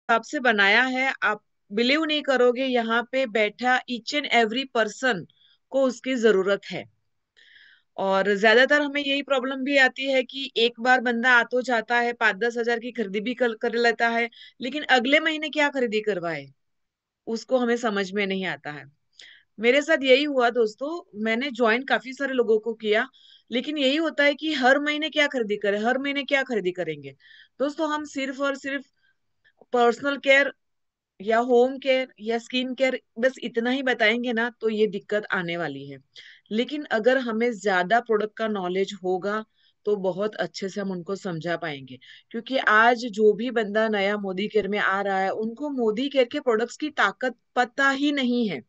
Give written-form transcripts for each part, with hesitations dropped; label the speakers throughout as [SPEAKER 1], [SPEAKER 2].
[SPEAKER 1] हिसाब से बनाया है, आप बिलीव नहीं करोगे, यहाँ पे बैठा ईच एंड एवरी पर्सन को उसकी जरूरत है। और ज्यादातर हमें यही प्रॉब्लम भी आती है कि एक बार बंदा आ तो जाता है, 5-10 हजार की खरीदी भी कर लेता है, लेकिन अगले महीने क्या खरीदी करवाए उसको हमें समझ में नहीं आता है। मेरे साथ यही हुआ दोस्तों। मैंने ज्वाइन काफी सारे लोगों को किया, लेकिन यही होता है कि हर महीने क्या खरीदी करें, हर महीने क्या खरीदी करेंगे। दोस्तों हम सिर्फ और सिर्फ पर्सनल केयर या होम केयर या स्किन केयर बस इतना ही बताएंगे ना, तो ये दिक्कत आने वाली है। लेकिन अगर हमें ज्यादा प्रोडक्ट का नॉलेज होगा तो बहुत अच्छे से हम उनको समझा पाएंगे। क्योंकि आज जो भी बंदा नया मोदी केयर में आ रहा है, उनको मोदी केयर के प्रोडक्ट्स की ताकत पता ही नहीं है।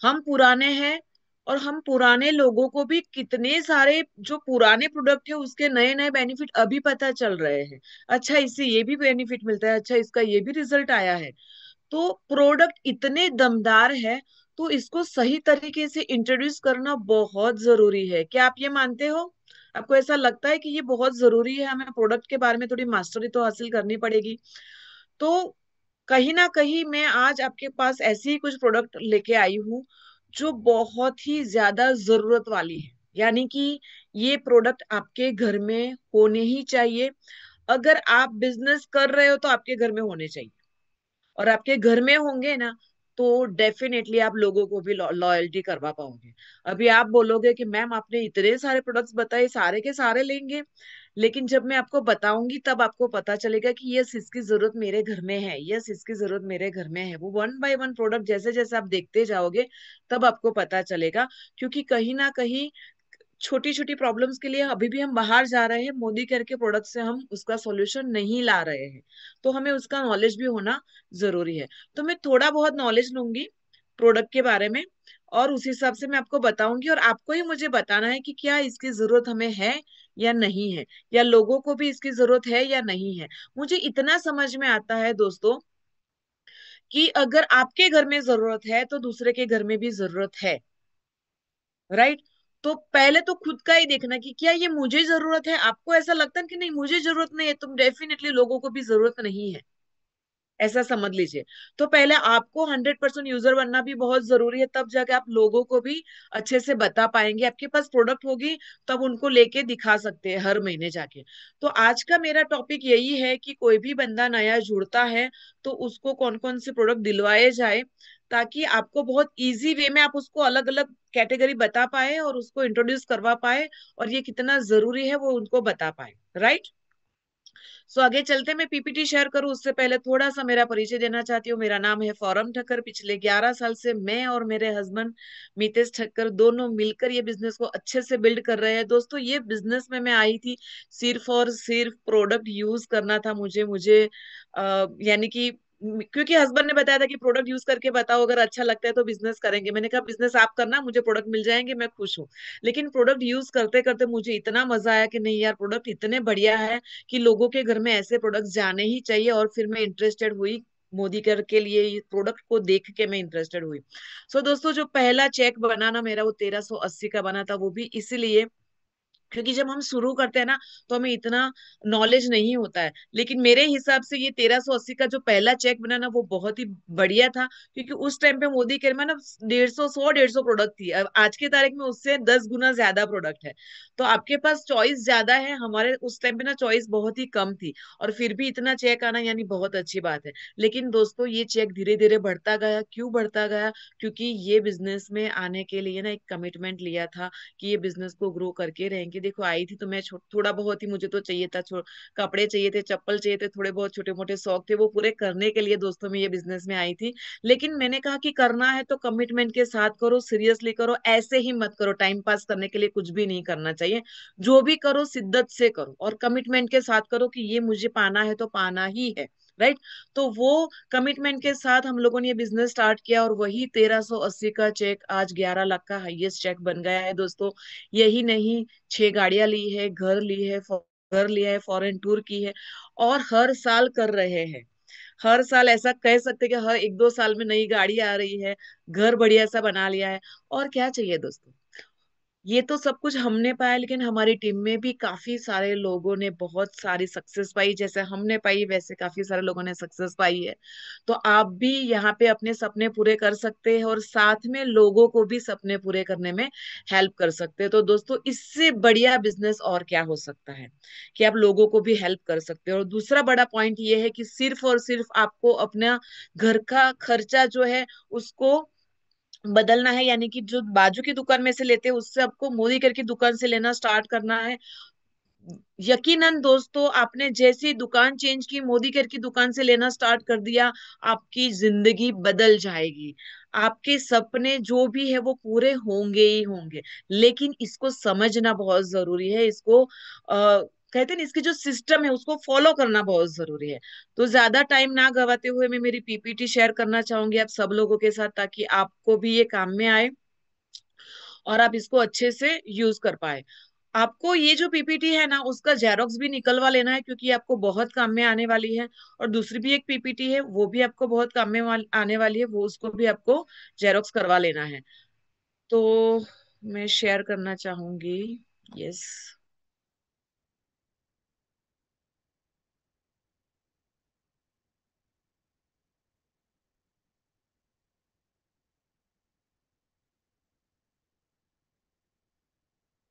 [SPEAKER 1] हम पुराने हैं, और हम पुराने लोगों को भी कितने सारे जो पुराने प्रोडक्ट है उसके नए नए बेनिफिट अभी पता चल रहे हैं। अच्छा, इससे ये भी बेनिफिट मिलता है, अच्छा इसका ये भी रिजल्ट आया है। तो प्रोडक्ट इतने दमदार है, तो इसको सही तरीके से इंट्रोड्यूस करना बहुत जरूरी है। क्या आप ये मानते हो? आपको ऐसा लगता है कि ये बहुत जरूरी है, हमें प्रोडक्ट के बारे में थोड़ी मास्टरी तो हासिल करनी पड़ेगी? तो कहीं ना कहीं मैं आज आपके पास ऐसी ही कुछ प्रोडक्ट लेके आई हूँ जो बहुत ही ज्यादा जरूरत वाली है। यानी कि ये प्रोडक्ट आपके घर में होने ही चाहिए। अगर आप बिजनेस कर रहे हो तो आपके घर में होने चाहिए, और आपके घर में होंगे ना, तो डेफिनेटली आप लोगों को भी लॉयल्टी करवा पाओगे। अभी आप बोलोगे कि मैम आपने इतने सारे प्रोडक्ट्स बताए, सारे के सारे लेंगे, लेकिन जब मैं आपको बताऊंगी तब आपको पता चलेगा कि यस इसकी जरूरत मेरे घर में है, यस इसकी जरूरत मेरे घर में है। वो वन बाय वन प्रोडक्ट जैसे जैसे आप देखते जाओगे तब आपको पता चलेगा। क्योंकि कहीं ना कहीं छोटी छोटी प्रॉब्लम्स के लिए अभी भी हम बाहर जा रहे हैं, मोदी केयर के प्रोडक्ट से हम उसका सॉल्यूशन नहीं ला रहे हैं। तो हमें उसका नॉलेज भी होना जरूरी है। तो मैं थोड़ा बहुत नॉलेज लूंगी प्रोडक्ट के बारे में, और उस हिसाब से मैं आपको बताऊंगी, और आपको ही मुझे बताना है कि क्या इसकी जरूरत हमें है या नहीं है, या लोगों को भी इसकी जरूरत है या नहीं है। मुझे इतना समझ में आता है दोस्तों कि अगर आपके घर में जरूरत है तो दूसरे के घर में भी जरूरत है। राइट? तो पहले तो खुद का ही देखना कि क्या ये मुझे जरूरत है। आपको ऐसा लगता है कि नहीं मुझे जरूरत नहीं है, तो डेफिनेटली लोगों को भी जरूरत नहीं है, ऐसा समझ लीजिए। तो पहले आपको 100% यूजर बनना भी बहुत जरूरी है, तब जाके आप लोगों को भी अच्छे से बता पाएंगे। आपके पास प्रोडक्ट होगी तब उनको लेके दिखा सकते हैं हर महीने जाके। तो आज का मेरा टॉपिक यही है कि कोई भी बंदा नया जुड़ता है तो उसको कौन कौन से प्रोडक्ट दिलवाए जाए, ताकि आपको बहुत इजी वे में आप उसको अलग अलग कैटेगरी बता पाए और उसको इंट्रोड्यूस करवा पाए, और ये कितना जरूरी है वो उनको बता पाए। राइट? सो आगे चलते मैं पीपीटी शेयर करूं उससे पहले थोड़ा सा मेरा परिचय देना चाहती हूँ। मेरा नाम है फॉरम ठक्कर। पिछले 11 साल से मैं और मेरे हस्बैंड मितेश ठक्कर दोनों मिलकर ये बिजनेस को अच्छे से बिल्ड कर रहे हैं। दोस्तों ये बिजनेस में मैं आई थी सिर्फ और सिर्फ प्रोडक्ट यूज करना था मुझे मुझे यानी कि क्योंकि हस्बैंड ने बताया था कि प्रोडक्ट यूज करके बताओ, अगर अच्छा लगता है तो बिजनेस करेंगे। मैंने कहा बिजनेस आप करना, मुझे प्रोडक्ट मिल जाएंगे, मैं खुश हूँ। लेकिन प्रोडक्ट यूज करते करते मुझे इतना मजा आया कि नहीं यार प्रोडक्ट इतने बढ़िया है कि लोगों के घर में ऐसे प्रोडक्ट्स जाने ही चाहिए। और फिर मैं इंटरेस्टेड हुई मोदी केयर के लिए, ये प्रोडक्ट को देख के मैं इंटरेस्टेड हुई। सो दोस्तों जो पहला चेक बना ना मेरा, वो 1380 का बना था। वो भी इसीलिए क्योंकि जब हम शुरू करते हैं ना तो हमें इतना नॉलेज नहीं होता है। लेकिन मेरे हिसाब से ये 1380 का जो पहला चेक बना ना वो बहुत ही बढ़िया था। क्योंकि उस टाइम पे मोदी केयर में ना 150 प्रोडक्ट थी, अब आज की तारीख में उससे 10 गुना ज्यादा प्रोडक्ट है। तो आपके पास चॉइस ज्यादा है, हमारे उस टाइम पे ना चॉइस बहुत ही कम थी। और फिर भी इतना चेक आना यानी बहुत अच्छी बात है। लेकिन दोस्तों ये चेक धीरे धीरे बढ़ता गया। क्यों बढ़ता गया? क्योंकि ये बिजनेस में आने के लिए ना एक कमिटमेंट लिया था कि ये बिजनेस को ग्रो करके रहेंगे। देखो आई थी तो मैं थोड़ा बहुत ही मुझे तो चाहिए था, कपड़े चाहिए थे, चप्पल चाहिए थे, थोड़े बहुत छोटे मोटे शौक थे, वो पूरे करने के लिए दोस्तों मैं ये बिजनेस में आई थी। लेकिन मैंने कहा कि करना है तो कमिटमेंट के साथ करो, सीरियसली करो, ऐसे ही मत करो। टाइम पास करने के लिए कुछ भी नहीं करना चाहिए। जो भी करो शिद्दत से करो और कमिटमेंट के साथ करो कि ये मुझे पाना है तो पाना ही है। राइट? तो वो कमिटमेंट के साथ हम लोगों ने ये बिजनेस स्टार्ट किया, और वही 1380 का चेक आज 11 लाख का हाईएस्ट चेक बन गया है दोस्तों। यही नहीं, 6 गाड़ियां ली है, घर ली है, घर लिया है, फॉरेन टूर की है, और हर साल कर रहे हैं। हर साल ऐसा कह सकते हैं कि हर 1-2 साल में नई गाड़ी आ रही है, घर बढ़िया सा बना लिया है। और क्या चाहिए दोस्तों? ये तो सब कुछ हमने पाया, लेकिन हमारी टीम में भी काफी सारे लोगों ने बहुत सारी सक्सेस पाई। जैसे हमने पाई वैसे काफी सारे लोगों ने सक्सेस पाई है। तो आप भी यहाँ पे अपने सपने पूरे कर सकते हैं और साथ में लोगों को भी सपने पूरे करने में हेल्प कर सकते हैं। तो दोस्तों, इससे बढ़िया बिजनेस और क्या हो सकता है कि आप लोगों को भी हेल्प कर सकते हो। और दूसरा बड़ा पॉइंट ये है कि सिर्फ और सिर्फ आपको अपना घर का खर्चा जो है उसको बदलना है, यानी कि जो बाजू की दुकान में से लेते हैं उससे आपको मोदी केयर की दुकान से लेना स्टार्ट करना है। यकीनन दोस्तों, आपने जैसी दुकान चेंज की, मोदी केयर की दुकान से लेना स्टार्ट कर दिया, आपकी जिंदगी बदल जाएगी। आपके सपने जो भी है वो पूरे होंगे ही होंगे। लेकिन इसको समझना बहुत जरूरी है, इसको कहते हैं ना, इसकी जो सिस्टम है उसको फॉलो करना बहुत जरूरी है। तो ज्यादा टाइम ना गवाते हुए मैं मेरी पीपीटी शेयर करना चाहूंगी आप सब लोगों के साथ, ताकि आपको भी ये काम में आए और आप इसको अच्छे से यूज कर पाए। आपको ये जो पीपीटी है ना उसका जेरोक्स भी निकलवा लेना है, क्योंकि आपको बहुत काम में आने वाली है। और दूसरी भी एक पीपीटी है, वो भी आपको बहुत काम में आने वाली है, वो उसको भी आपको जेरोक्स करवा लेना है। तो मैं शेयर करना चाहूंगी। Yes.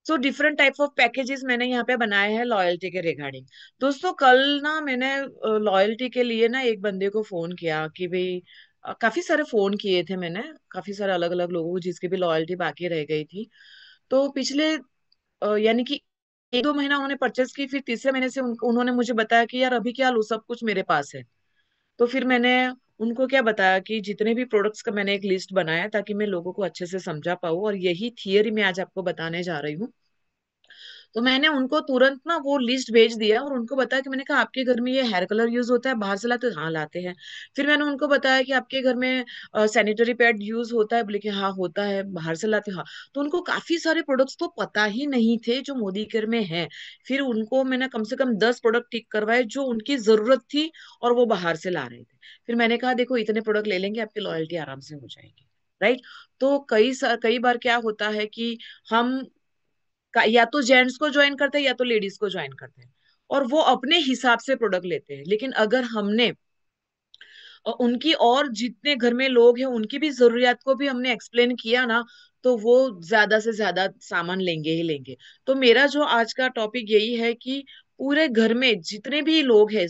[SPEAKER 1] So different type of packages मैंने यहाँ पे बनाए हैं लॉयल्टी के रिगार्डिंग। दोस्तों, कल ना मैंने लॉयल्टी के लिए ना एक बंदे को फोन किया कि भाई, काफी सारे फोन किए थे मैंने, काफी सारे अलग अलग लोगों को जिसकी भी लॉयल्टी बाकी रह गई थी। तो पिछले यानी कि एक दो महीना उन्होंने परचेस की, फिर तीसरे महीने से उन्होंने मुझे बताया कि यार अभी क्या लूँ, सब कुछ मेरे पास है। तो फिर मैंने उनको क्या बताया कि जितने भी प्रोडक्ट्स का मैंने एक लिस्ट बनाया, ताकि मैं लोगों को अच्छे से समझा पाऊँ, और यही थियरी मैं आज आपको बताने जा रही हूँ। तो मैंने उनको तुरंत ना वो लिस्ट भेज दिया और उनको बताया कि मैंने कहा आपके घर में ये हेयर कलर यूज होता है, बाहर से लाते हो? हाँ लाते हैं। फिर मैंने उनको बताया कि आपके घर में सैनिटरी पैड यूज होता है? बोले कि हाँ होता है। बाहर से लाते हो? हाँ। तो उनको काफी सारे प्रोडक्ट्स तो पता ही नहीं थे जो मोदी केयर में है। फिर उनको मैंने कम से कम 10 प्रोडक्ट टिक करवाए जो उनकी जरूरत थी, और वो बाहर से ला रहे थे। फिर मैंने कहा देखो, इतने प्रोडक्ट ले लेंगे, आपकी लॉयल्टी आराम से हो जाएगी। राइट। तो कई बार क्या होता है कि हम या तो जेंट्स को ज्वाइन करते हैं या तो लेडीज को ज्वाइन करते हैं, और वो अपने हिसाब से प्रोडक्ट लेते हैं। लेकिन अगर हमने उनकी और जितने घर में लोग हैं उनकी भी जरूरियात को भी हमने एक्सप्लेन किया ना, तो वो ज्यादा से ज्यादा सामान लेंगे ही लेंगे। तो मेरा जो आज का टॉपिक यही है कि पूरे घर में जितने भी लोग हैं,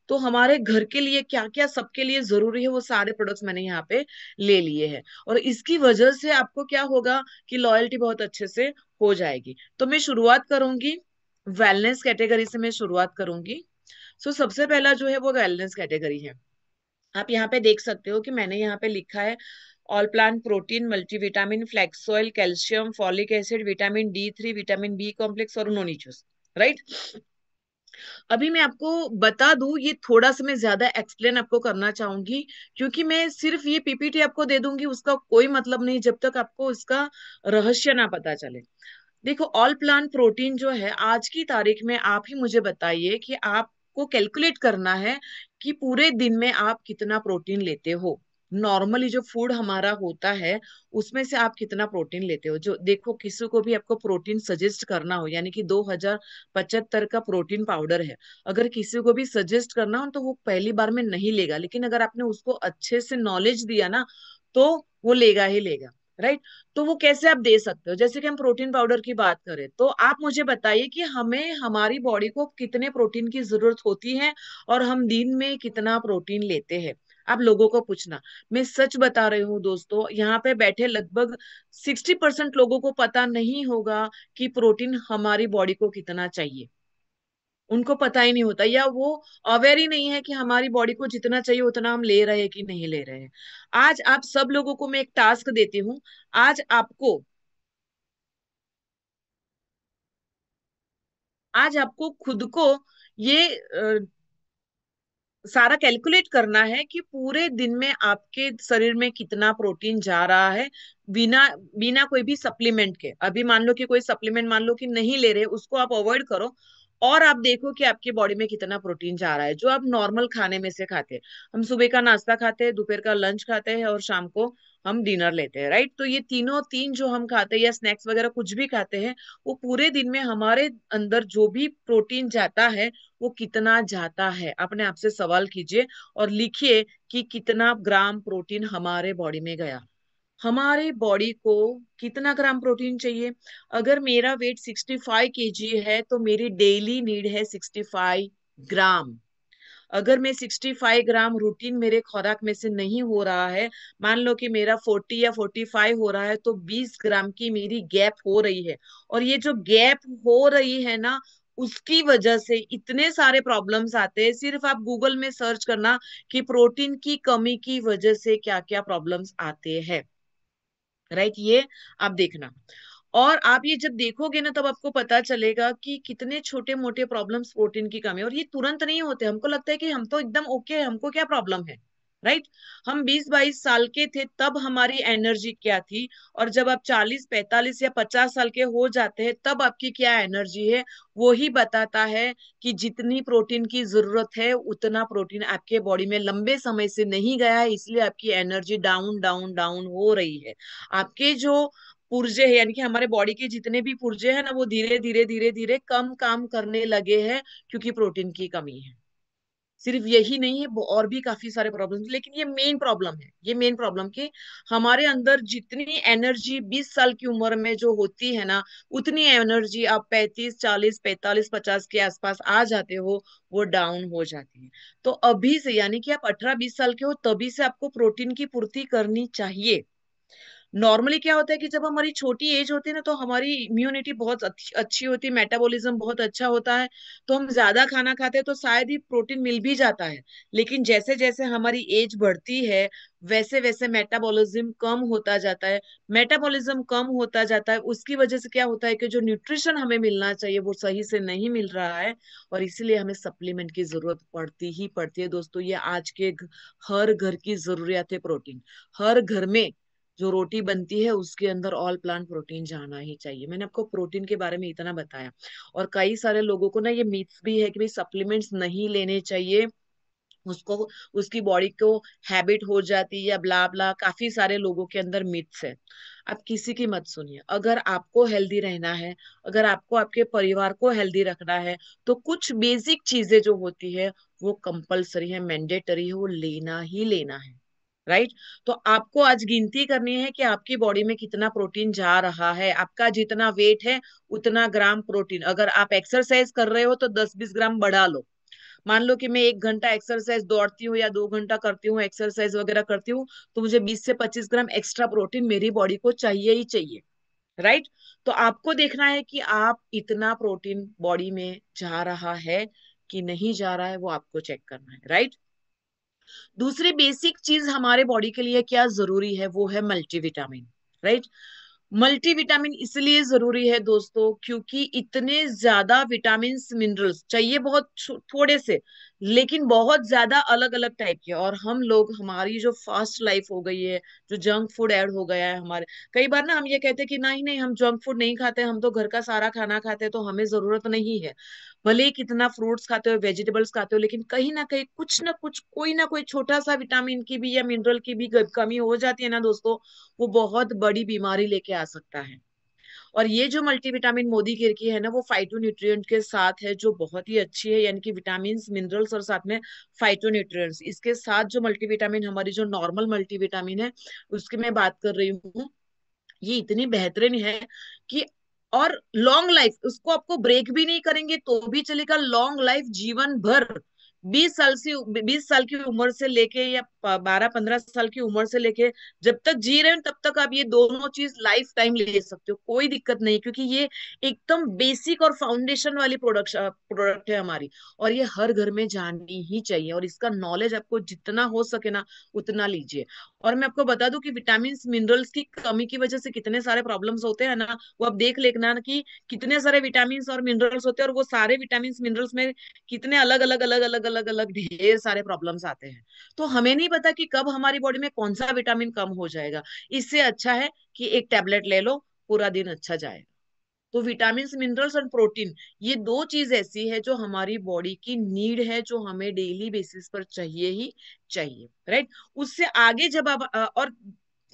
[SPEAKER 1] तो हमारे घर के लिए क्या क्या सबके लिए जरूरी है, वो सारे प्रोडक्ट्स मैंने यहाँ पे ले लिए हैं। और इसकी वजह से आपको क्या होगा कि लॉयल्टी बहुत अच्छे से हो जाएगी। तो मैं शुरुआत करूंगी, वेलनेस कैटेगरी से मैं शुरुआत करूंगी। सो सबसे पहला जो है वो वेलनेस कैटेगरी है। आप यहाँ पे देख सकते हो कि मैंने यहाँ पे लिखा है all plant protein multivitamin flax oil calcium folic acid vitamin D3 vitamin B complex और नोनी जूस। राइट। अभी मैं आपको बता दूं, ये थोड़ा सा मैं ज्यादा एक्सप्लेन आपको करना चाहूंगी, क्योंकि मैं सिर्फ ये पीपीटी आपको दे दूंगी उसका कोई मतलब नहीं जब तक आपको इसका रहस्य ना पता चले। देखो, ऑल प्लांट प्रोटीन जो है, आज की तारीख में आप ही मुझे बताइए कि आपको कैलकुलेट करना है कि पूरे दिन में आप कितना प्रोटीन लेते हो। नॉर्मली जो फूड हमारा होता है उसमें से आप कितना प्रोटीन लेते हो। जो देखो, किसी को भी आपको प्रोटीन सजेस्ट करना हो, यानी कि 2075 का प्रोटीन पाउडर है, अगर किसी को भी सजेस्ट करना हो तो वो पहली बार में नहीं लेगा, लेकिन अगर आपने उसको अच्छे से नॉलेज दिया ना, तो वो लेगा ही लेगा। राइट। तो वो कैसे आप दे सकते हो? जैसे कि हम प्रोटीन पाउडर की बात करें, तो आप मुझे बताइए कि हमें हमारी बॉडी को कितने प्रोटीन की जरूरत होती है और हम दिन में कितना प्रोटीन लेते हैं। आप लोगों को पूछना। मैं सच बता रही हूँ दोस्तों, यहाँ पे बैठे लगभग 60% लोगों को पता नहीं होगा कि प्रोटीन हमारी बॉडी को कितना चाहिए। उनको पता ही नहीं होता, या वो अवेयर ही नहीं है कि हमारी बॉडी को जितना चाहिए उतना हम ले रहे हैं कि नहीं ले रहे हैं। आज आप सब लोगों को मैं एक टास्क देती हूँ। आज आपको आज आपको खुद को ये सारा कैलकुलेट करना है कि पूरे दिन में आपके शरीर में कितना प्रोटीन जा रहा है, बिना बिना कोई भी सप्लीमेंट के। अभी मान लो कि कोई सप्लीमेंट मान लो कि नहीं ले रहे, उसको आप अवॉइड करो। और आप देखो कि आपकी बॉडी में कितना प्रोटीन जा रहा है, जो आप नॉर्मल खाने में से खाते हैं। हम सुबह का नाश्ता खाते हैं, दोपहर का लंच खाते हैं और शाम को हम डिनर लेते हैं, राइट। तो ये तीनों तीन जो हम खाते हैं या स्नैक्स वगैरह कुछ भी खाते हैं, वो पूरे दिन में हमारे अंदर जो भी प्रोटीन जाता है वो कितना जाता है, अपने आप से सवाल कीजिए और लिखिए कि कितना ग्राम प्रोटीन हमारे बॉडी में गया। हमारी बॉडी को कितना ग्राम प्रोटीन चाहिए? अगर मेरा वेट 65 kg है तो मेरी डेली नीड है 65 ग्राम। अगर मैं 65 ग्राम रूटीन मेरे खुराक में से नहीं हो रहा है, मान लो कि मेरा 40 या 45 हो रहा है, तो 20 ग्राम की मेरी गैप हो रही है। और ये जो गैप हो रही है ना, उसकी वजह से इतने सारे प्रॉब्लम्स आते हैं। सिर्फ आप गूगल में सर्च करना कि प्रोटीन की कमी की वजह से क्या क्या प्रॉब्लम्स आते हैं, राइट। ये आप देखना। और आप ये जब देखोगे ना, तब आपको पता चलेगा कि कितने छोटे मोटे प्रॉब्लम्स प्रोटीन की कमी, और ये तुरंत नहीं होते। हमको लगता है कि हम तो एकदम ओके है, हमको क्या प्रॉब्लम है, राइट। हम 20-22 साल के थे तब हमारी एनर्जी क्या थी, और जब आप 40-45 या 50 साल के हो जाते हैं तब आपकी क्या एनर्जी है, वो ही बताता है कि जितनी प्रोटीन की जरूरत है उतना प्रोटीन आपके बॉडी में लंबे समय से नहीं गया है, इसलिए आपकी एनर्जी डाउन डाउन डाउन हो रही है। आपके जो पुर्जे है, यानी कि हमारे बॉडी के जितने भी पुर्जे हैं ना, वो धीरे धीरे धीरे धीरे कम काम करने लगे हैं, क्योंकि प्रोटीन की कमी है। सिर्फ यही नहीं है, और भी काफी सारे प्रॉब्लम्स, लेकिन ये मेन प्रॉब्लम है। ये मेन प्रॉब्लम कि हमारे अंदर जितनी एनर्जी 20 साल की उम्र में जो होती है ना, उतनी एनर्जी आप 35, 40, 45, 50 के आसपास आ जाते हो, वो डाउन हो जाती है। तो अभी से, यानी कि आप 18-20 साल के हो, तभी से आपको प्रोटीन की पूर्ति करनी चाहिए। नॉर्मली क्या होता है कि जब हमारी छोटी एज होती है ना, तो हमारी इम्यूनिटी बहुत अच्छी होती है, मेटाबॉलिज्म बहुत अच्छा होता है, तो हम ज्यादा खाना खाते हैं तो शायद ही प्रोटीन मिल भी जाता है। लेकिन जैसे जैसे हमारी एज बढ़ती है, वैसे वैसे मेटाबॉलिज्म कम होता जाता है। मेटाबॉलिज्म कम होता जाता है, उसकी वजह से क्या होता है कि जो न्यूट्रिशन हमें मिलना चाहिए वो सही से नहीं मिल रहा है, और इसीलिए हमें सप्लीमेंट की जरूरत पड़ती ही पड़ती है। दोस्तों, ये आज के हर घर की जरूरियत है प्रोटीन। हर घर में जो रोटी बनती है उसके अंदर ऑल प्लांट प्रोटीन जाना ही चाहिए। मैंने आपको प्रोटीन के बारे में इतना बताया। और कई सारे लोगों को ना ये मिथ्स भी है कि भाई सप्लीमेंट्स नहीं लेने चाहिए, उसको उसकी बॉडी को हैबिट हो जाती है या ब्ला ब्ला, काफी सारे लोगों के अंदर मिथ्स है। आप किसी की मत सुनिए। अगर आपको हेल्दी रहना है, अगर आपको आपके परिवार को हेल्दी रखना है, तो कुछ बेसिक चीजें जो होती है वो कंपलसरी है, मैंडेटरी है, वो लेना ही लेना है, राइट। तो आपको आज गिनती करनी है कि आपकी बॉडी में कितना प्रोटीन जा रहा है। आपका जितना वेट है उतना ग्राम प्रोटीन। अगर आप एक्सरसाइज कर रहे हो तो 10-20 ग्राम बढ़ा लो। मान लो कि मैं 1 घंटा एक्सरसाइज दौड़ती हूँ या 2 घंटा करती हूँ, एक्सरसाइज वगैरह करती हूँ, तो मुझे 20 से 25 ग्राम एक्स्ट्रा प्रोटीन मेरी बॉडी को चाहिए ही चाहिए, राइट। तो आपको देखना है कि आप इतना प्रोटीन बॉडी में जा रहा है कि नहीं जा रहा है, वो आपको चेक करना है, राइट। दूसरी बेसिक चीज हमारे बॉडी के लिए क्या जरूरी है, वो है मल्टीविटामिन, राइट। मल्टीविटामिन इसलिए जरूरी है दोस्तों, क्योंकि इतने ज्यादा विटामिन मिनरल्स चाहिए, बहुत थोड़े से, लेकिन बहुत ज्यादा अलग अलग टाइप के। और हम लोग, हमारी जो फास्ट लाइफ हो गई है, जो जंक फूड ऐड हो गया है हमारे, कई बार ना हम ये कहते हैं कि नहीं नहीं, हम जंक फूड नहीं खाते, हम तो घर का सारा खाना खाते हैं, तो हमें जरूरत नहीं है। भले ही कितना फ्रूट्स खाते हो, वेजिटेबल्स खाते हो, लेकिन कहीं ना कहीं कुछ ना कुछ, कोई ना कोई छोटा सा विटामिन की भी या मिनरल की भी कमी हो जाती है ना दोस्तों, वो बहुत बड़ी बीमारी लेके आ सकता है। और ये जो मल्टीविटामिन मोदी केयर की है ना, वो फाइटोन्यूट्रिएंट के साथ है, जो बहुत ही अच्छी है, यानी कि विटामिन मिनरल्स और साथ में फाइटोन्यूट्रिएंट्स। इसके साथ जो मल्टीविटामिन, हमारी जो नॉर्मल मल्टीविटामिन है उसकी मैं बात कर रही हूँ, ये इतनी बेहतरीन है कि, और लॉन्ग लाइफ, उसको आपको ब्रेक भी नहीं करेंगे तो भी चलेगा, लॉन्ग लाइफ, जीवन भर। 20 साल की उम्र से लेके या 12-15 साल की उम्र से लेके जब तक जी रहे हो तब तक आप ये दोनों चीज लाइफ टाइम ले सकते हो, कोई दिक्कत नहीं, क्योंकि ये एकदम बेसिक और फाउंडेशन वाली प्रोडक्ट है हमारी। और ये हर घर में जानी ही चाहिए, और इसका नॉलेज आपको जितना हो सके ना उतना लीजिए। और मैं आपको बता दूं कि विटामिन मिनरल्स की कमी की वजह से कितने सारे प्रॉब्लम्स होते हैं ना, वो आप देख लेना कि कितने सारे विटामिन और मिनरल्स होते हैं, और वो सारे विटामिन मिनरल्स में कितने अलग अलग अलग अलग अलग अलग ढेर सारे प्रॉब्लम्स आते हैं। तो हमें नहीं पता कि कब हमारी बॉडी में कौन सा विटामिन कम हो जाएगा। इससे अच्छा है कि एक टैबलेट ले लो, पूरा दिन अच्छा जाएगा। तो विटामिन मिनरल्स और प्रोटीन, ये दो चीज ऐसी है जो हमारी बॉडी की नीड है, जो हमें डेली बेसिस पर चाहिए ही चाहिए, राइट। उससे आगे जब आप और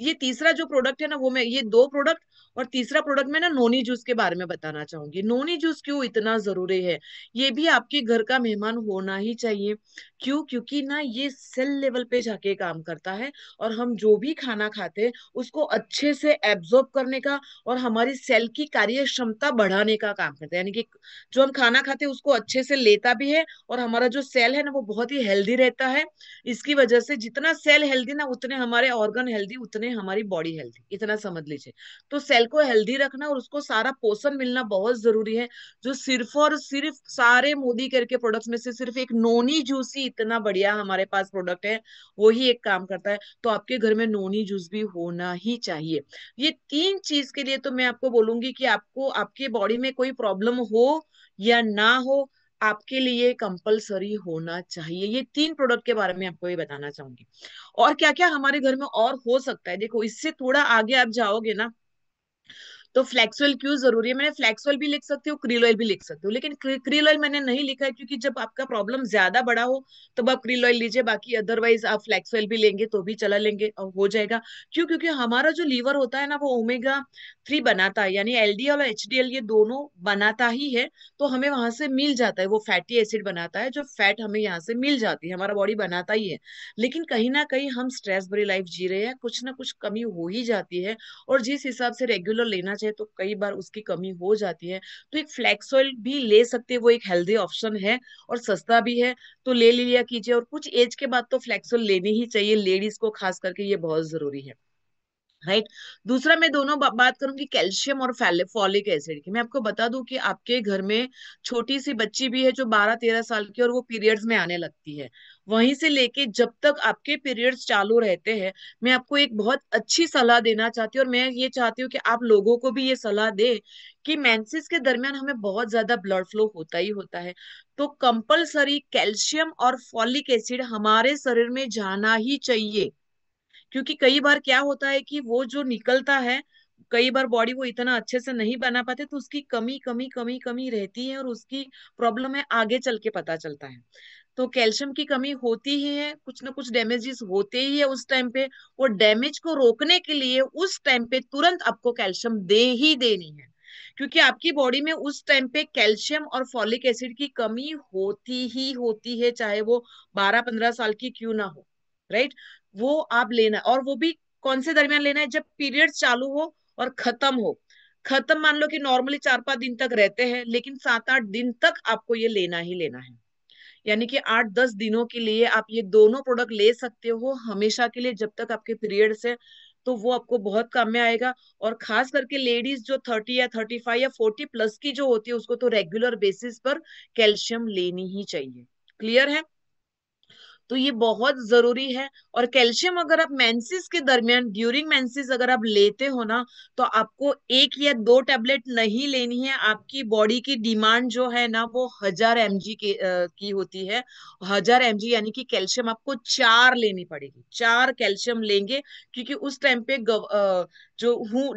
[SPEAKER 1] ये तीसरा जो प्रोडक्ट है ना, वो मैं ये दो प्रोडक्ट और तीसरा प्रोडक्ट में ना नोनी जूस के बारे में बताना चाहूंगी। नोनी जूस क्यों इतना जरूरी है, ये भी आपके घर का मेहमान होना ही चाहिए। क्यों? क्योंकि ना ये सेल लेवल पे जाके काम करता है, और हम जो भी खाना खाते हैं उसको अच्छे से एब्जॉर्ब करने का और हमारी सेल की कार्य क्षमता बढ़ाने का काम करता है। यानी कि जो हम खाना खाते हैं उसको अच्छे से लेता भी है, और हमारा जो सेल है ना वो बहुत ही हेल्दी रहता है। इसकी वजह से जितना सेल हेल्दी ना, उतने हमारे ऑर्गन हेल्दी, उतने हमारी बॉडी हेल्दी, इतना समझ लीजिए। तो सेल को हेल्दी रखना और उसको सारा पोषण मिलना बहुत जरूरी है। जो सिर्फ और सिर्फ सारे मोदी केयर के प्रोडक्ट्स में से सिर्फ एक नोनी जूस ही इतना बढ़िया हमारे पास प्रोडक्ट है, वो ही एक काम करता है। तो आपके घर में नोनी जूस भी होना ही चाहिए। ये तीन चीज के लिए तो मैं आपको बोलूंगी कि आपको आपकी बॉडी में कोई प्रॉब्लम हो या ना हो, आपके लिए कंपलसरी होना चाहिए। ये तीन प्रोडक्ट के बारे में आपको ये बताना चाहूंगी। और क्या क्या हमारे घर में और हो सकता है, देखो इससे थोड़ा आगे आप जाओगे ना, तो फ्लैक्स ऑयल क्यों जरूरी है। मैंने फ्लैक्स ऑयल भी लिख सकती हूँ, क्रील ऑयल भी लिख सकती हूँ, लेकिन क्रील ऑयल मैंने नहीं लिखा है क्योंकि जब आपका प्रॉब्लम ज्यादा बड़ा हो तब आप क्रील ऑयल लीजिए, बाकी अदरवाइज आप फ्लैक्स ऑयल भी लेंगे तो भी चला लेंगे और हो जाएगा। क्यों? क्योंकि हमारा जो लीवर होता है ना वो ओमेगा 3 बनाता है, यानी एलडीएल और एचडीएल ये दोनों बनाता ही है। तो हमें वहां से मिल जाता है, वो फैटी एसिड बनाता है, जो फैट हमें यहाँ से मिल जाती है, हमारा बॉडी बनाता ही है। लेकिन कहीं ना कहीं हम स्ट्रेस भरी लाइफ जी रहे हैं, कुछ ना कुछ कमी हो ही जाती है, और जिस हिसाब से रेगुलर लेना चाहिए तो कई बार उसकी कमी हो जाती है। तो एक फ्लैक्स ऑयल भी ले सकते हैं, वो एक हेल्दी ऑप्शन है और सस्ता भी है, तो ले लिया कीजिए। और कुछ एज के बाद तो फ्लैक्स ऑयल लेनी ही चाहिए, लेडीज को खास करके ये बहुत जरूरी है, राइट। दूसरा मैं दोनों बात करूंगी कैल्शियम और फॉलिक एसिड की। मैं आपको बता दूं कि आपके घर में छोटी सी बच्ची भी है जो 12-13 साल की, और वो पीरियड्स में आने लगती है, वहीं से लेके जब तक आपके पीरियड्स चालू रहते हैं, मैं आपको एक बहुत अच्छी सलाह देना चाहती हूँ, और मैं ये चाहती हूँ कि आप लोगों को भी ये सलाह दे कि मेंसेस के दरमियान हमें बहुत ज्यादा ब्लड फ्लो होता ही होता है, तो कंपलसरी कैल्शियम और फॉलिक एसिड हमारे शरीर में जाना ही चाहिए। क्योंकि कई बार क्या होता है कि वो जो निकलता है, कई बार बॉडी वो इतना अच्छे से नहीं बना पाते, तो उसकी कमी कमी कमी कमी रहती है, और उसकी प्रॉब्लम है आगे चल के पता चलता है। तो कैल्शियम की कमी होती ही है, कुछ ना कुछ डैमेजेस होते ही है उस टाइम पे। वो डैमेज को रोकने के लिए उस टाइम पे तुरंत आपको कैल्शियम दे ही देनी है, क्योंकि आपकी बॉडी में उस टाइम पे कैल्शियम और फॉलिक एसिड की कमी होती ही होती है, चाहे वो 12-15 साल की क्यों ना हो, राइट। वो आप लेना, और वो भी कौन से दरमियान लेना है, जब पीरियड चालू हो और खत्म हो। खत्म मान लो कि नॉर्मली 4-5 दिन तक रहते हैं, लेकिन 7-8 दिन तक आपको ये लेना ही लेना है। यानी कि 8-10 दिनों के लिए आप ये दोनों प्रोडक्ट ले सकते हो हमेशा के लिए, जब तक आपके पीरियड्स है, तो वो आपको बहुत काम में आएगा। और खास करके लेडीज जो 30 या 35 या 40 प्लस की जो होती है, उसको तो रेगुलर बेसिस पर कैल्शियम लेनी ही चाहिए। क्लियर है? तो ये बहुत जरूरी है। और कैल्शियम अगर आप मेंसेस के दरमियान, ड्यूरिंग मेंसेस अगर आप लेते हो ना, तो आपको 1 या 2 टैबलेट नहीं लेनी है। आपकी बॉडी की डिमांड जो है ना वो 1000 mg की होती है। 1000 mg यानी कि कैल्शियम आपको 4 लेनी पड़ेगी, 4 कैल्शियम लेंगे। क्योंकि उस टाइम पे जो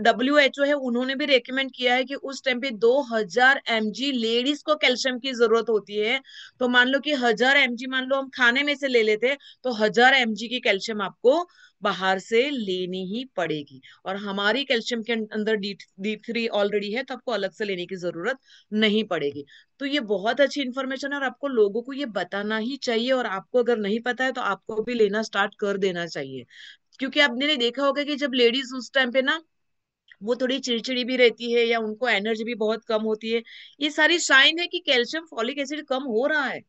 [SPEAKER 1] WHO है, उन्होंने भी रेकमेंड किया है कि उस टाइम पे 2000 mg लेडीज को कैल्शियम की जरूरत होती है। तो मान लो कि 1000 mg मान लो हम खाने में से ले लेते हैं, तो 1000 mg की कैल्शियम आपको बाहर से लेनी ही पड़ेगी। और हमारी कैल्शियम के अंदर D3 ऑलरेडी है, तो आपको अलग से लेने की जरूरत नहीं पड़ेगी। तो ये बहुत अच्छी इन्फॉर्मेशन है, और आपको लोगों को ये बताना ही चाहिए। और आपको अगर नहीं पता है तो आपको भी लेना स्टार्ट कर देना चाहिए। क्योंकि आपने देखा होगा कि जब लेडीज उस टाइम पे ना वो थोड़ी चिड़चिड़ी भी रहती है, या उनको एनर्जी भी बहुत कम होती है, ये सारी साइन है कि कैल्शियम फॉलिक एसिड कम हो रहा है।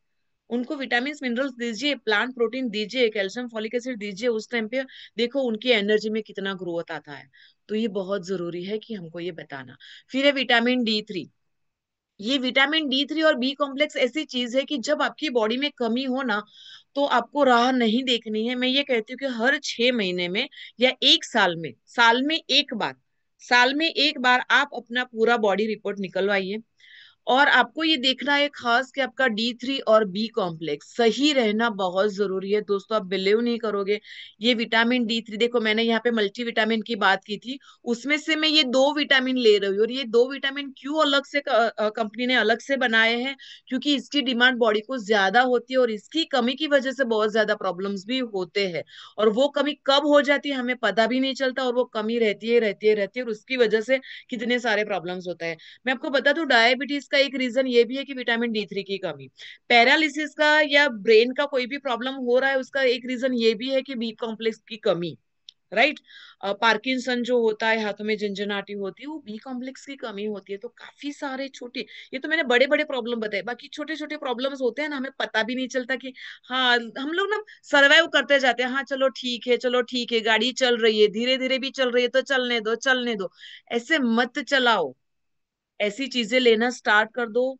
[SPEAKER 1] उनको विटामिन मिनरल्स दीजिए, प्लांट प्रोटीन दीजिए, कैल्शियम फॉलिक एसिड दीजिए उस टाइम पे, देखो उनकी एनर्जी में कितना ग्रोथ आता है। तो ये बहुत जरूरी है कि हमको ये बताना। फिर है विटामिन D3। ये विटामिन D3 और बी कॉम्प्लेक्स ऐसी चीज है कि जब आपकी बॉडी में कमी हो ना, तो आपको राह नहीं देखनी है। मैं ये कहती हूँ कि हर 6 महीने में या 1 साल में, साल में एक बार आप अपना पूरा बॉडी रिपोर्ट निकलवाइए। और आपको ये देखना है खास कि आपका D3 और बी कॉम्प्लेक्स सही रहना बहुत जरूरी है दोस्तों। आप बिलीव नहीं करोगे, ये विटामिन D3, देखो मैंने यहाँ पे मल्टी विटामिन की बात की थी, उसमें से मैं ये दो विटामिन ले रही हूँ। और ये दो विटामिन क्यों अलग से कंपनी ने अलग से बनाए हैं, क्योंकि इसकी डिमांड बॉडी को ज्यादा होती है और इसकी कमी की वजह से बहुत ज्यादा प्रॉब्लम्स भी होते हैं। और वो कमी कब हो जाती है हमें पता भी नहीं चलता, और वो कमी रहती है और उसकी वजह से कितने सारे प्रॉब्लम्स होते हैं। मैं आपको बता दूं, डायबिटीज का एक रीजन ये भी है कि विटामिन D3 की कमी। पैरालिसिस का या ब्रेन का कोई भी प्रॉब्लम हो रहा है, उसका एक रीजन ये भी है कि बी कॉम्प्लेक्स की कमी। राइट। पार्किंसन जो होता है, हाथों में झंझनाटी होती है, वो बी कॉम्प्लेक्स की कमी होती है। तो काफी सारे छोटे, ये तो मैंने बड़े बड़े प्रॉब्लम बताए, बाकी छोटे छोटे प्रॉब्लम्स होते हैं ना, हमें पता भी नहीं चलता कि हाँ, हम लोग ना सर्वाइव करते जाते हैं, हाँ चलो ठीक है, चलो ठीक है, गाड़ी चल रही है, धीरे धीरे भी चल रही है तो चलने दो चलने दो। ऐसे मत चलाओ, ऐसी चीजें लेना स्टार्ट कर दो।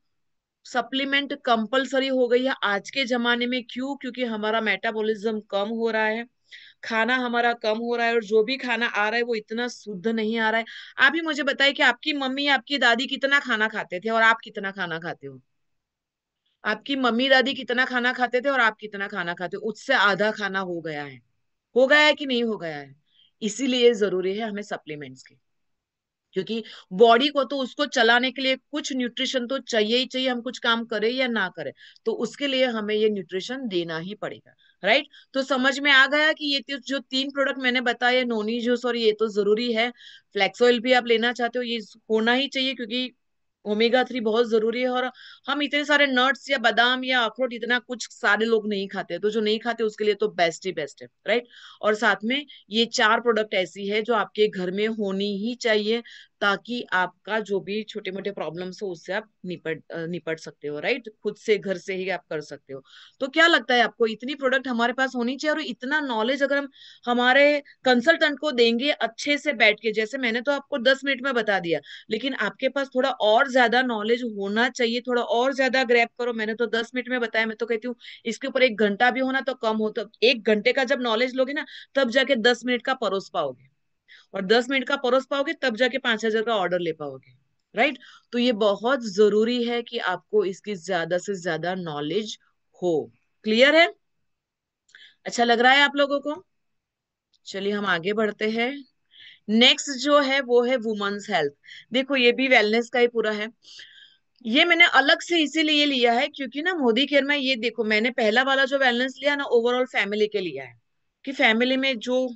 [SPEAKER 1] सप्लीमेंट कंपलसरी हो गई है आज के जमाने में। क्यों? क्योंकि हमारा मेटाबॉलिज्म कम हो रहा है, खाना हमारा कम हो रहा है, और जो भी खाना आ रहा है वो इतना शुद्ध नहीं आ रहा है। आप ही मुझे बताइए कि आपकी मम्मी आपकी दादी कितना खाना खाते थे और आप कितना खाना खाते हो? आपकी मम्मी दादी कितना खाना खाते थे और आप कितना खाना खाते हो? उससे आधा खाना हो गया है। हो गया है कि नहीं हो गया है? इसीलिए जरूरी है हमें सप्लीमेंट्स की, क्योंकि बॉडी को तो उसको चलाने के लिए कुछ न्यूट्रिशन तो चाहिए ही चाहिए, हम कुछ काम करें या ना करें, तो उसके लिए हमें ये न्यूट्रिशन देना ही पड़ेगा। राइट। तो समझ में आ गया कि ये जो तीन प्रोडक्ट मैंने बताए, नोनी जूस और ये तो जरूरी है। फ्लेक्स ऑयल भी आप लेना चाहते हो, ये होना ही चाहिए, क्योंकि ओमेगा 3 बहुत जरूरी है। और हम इतने सारे नट्स या बादाम या अखरोट इतना कुछ सारे लोग नहीं खाते, तो जो नहीं खाते उसके लिए तो बेस्ट ही बेस्ट है। राइट। और साथ में ये चार प्रोडक्ट ऐसी है जो आपके घर में होनी ही चाहिए, ताकि आपका जो भी छोटे मोटे प्रॉब्लम्स हो उससे आप निपट सकते हो। राइट। खुद से घर से ही आप कर सकते हो। तो क्या लगता है आपको, इतनी प्रोडक्ट हमारे पास होनी चाहिए? और इतना नॉलेज अगर हम हमारे कंसल्टेंट को देंगे अच्छे से बैठ के, जैसे मैंने तो आपको 10 मिनट में बता दिया, लेकिन आपके पास थोड़ा और ज्यादा नॉलेज होना चाहिए, थोड़ा और ज्यादा ग्रैब करो। मैंने तो 10 मिनट में बताया, मैं तो कहती हूँ इसके ऊपर 1 घंटा भी होना तो कम हो। तो 1 घंटे का जब नॉलेज लोगे ना, तब जाके 10 मिनट का परोस पाओगे, और 10 मिनट का परोस पाओगे तब जाके 5,000 का ऑर्डर ले पाओगे। राइट। तो ये बहुत जरूरी है कि आपको इसकी ज्यादा से ज्यादा नॉलेज हो। क्लियर है? अच्छा लग रहा है आप लोगों को? चलिए हम आगे बढ़ते हैं। नेक्स्ट जो है वो है वुमेन्स हेल्थ। देखो ये भी वेलनेस का ही पूरा है। ये मैंने अलग से इसीलिए लिया है क्योंकि ना मोदी केयर में, ये देखो मैंने पहला वाला जो वेलनेस लिया ना, ओवरऑल फैमिली के लिया है, कि फैमिली में जो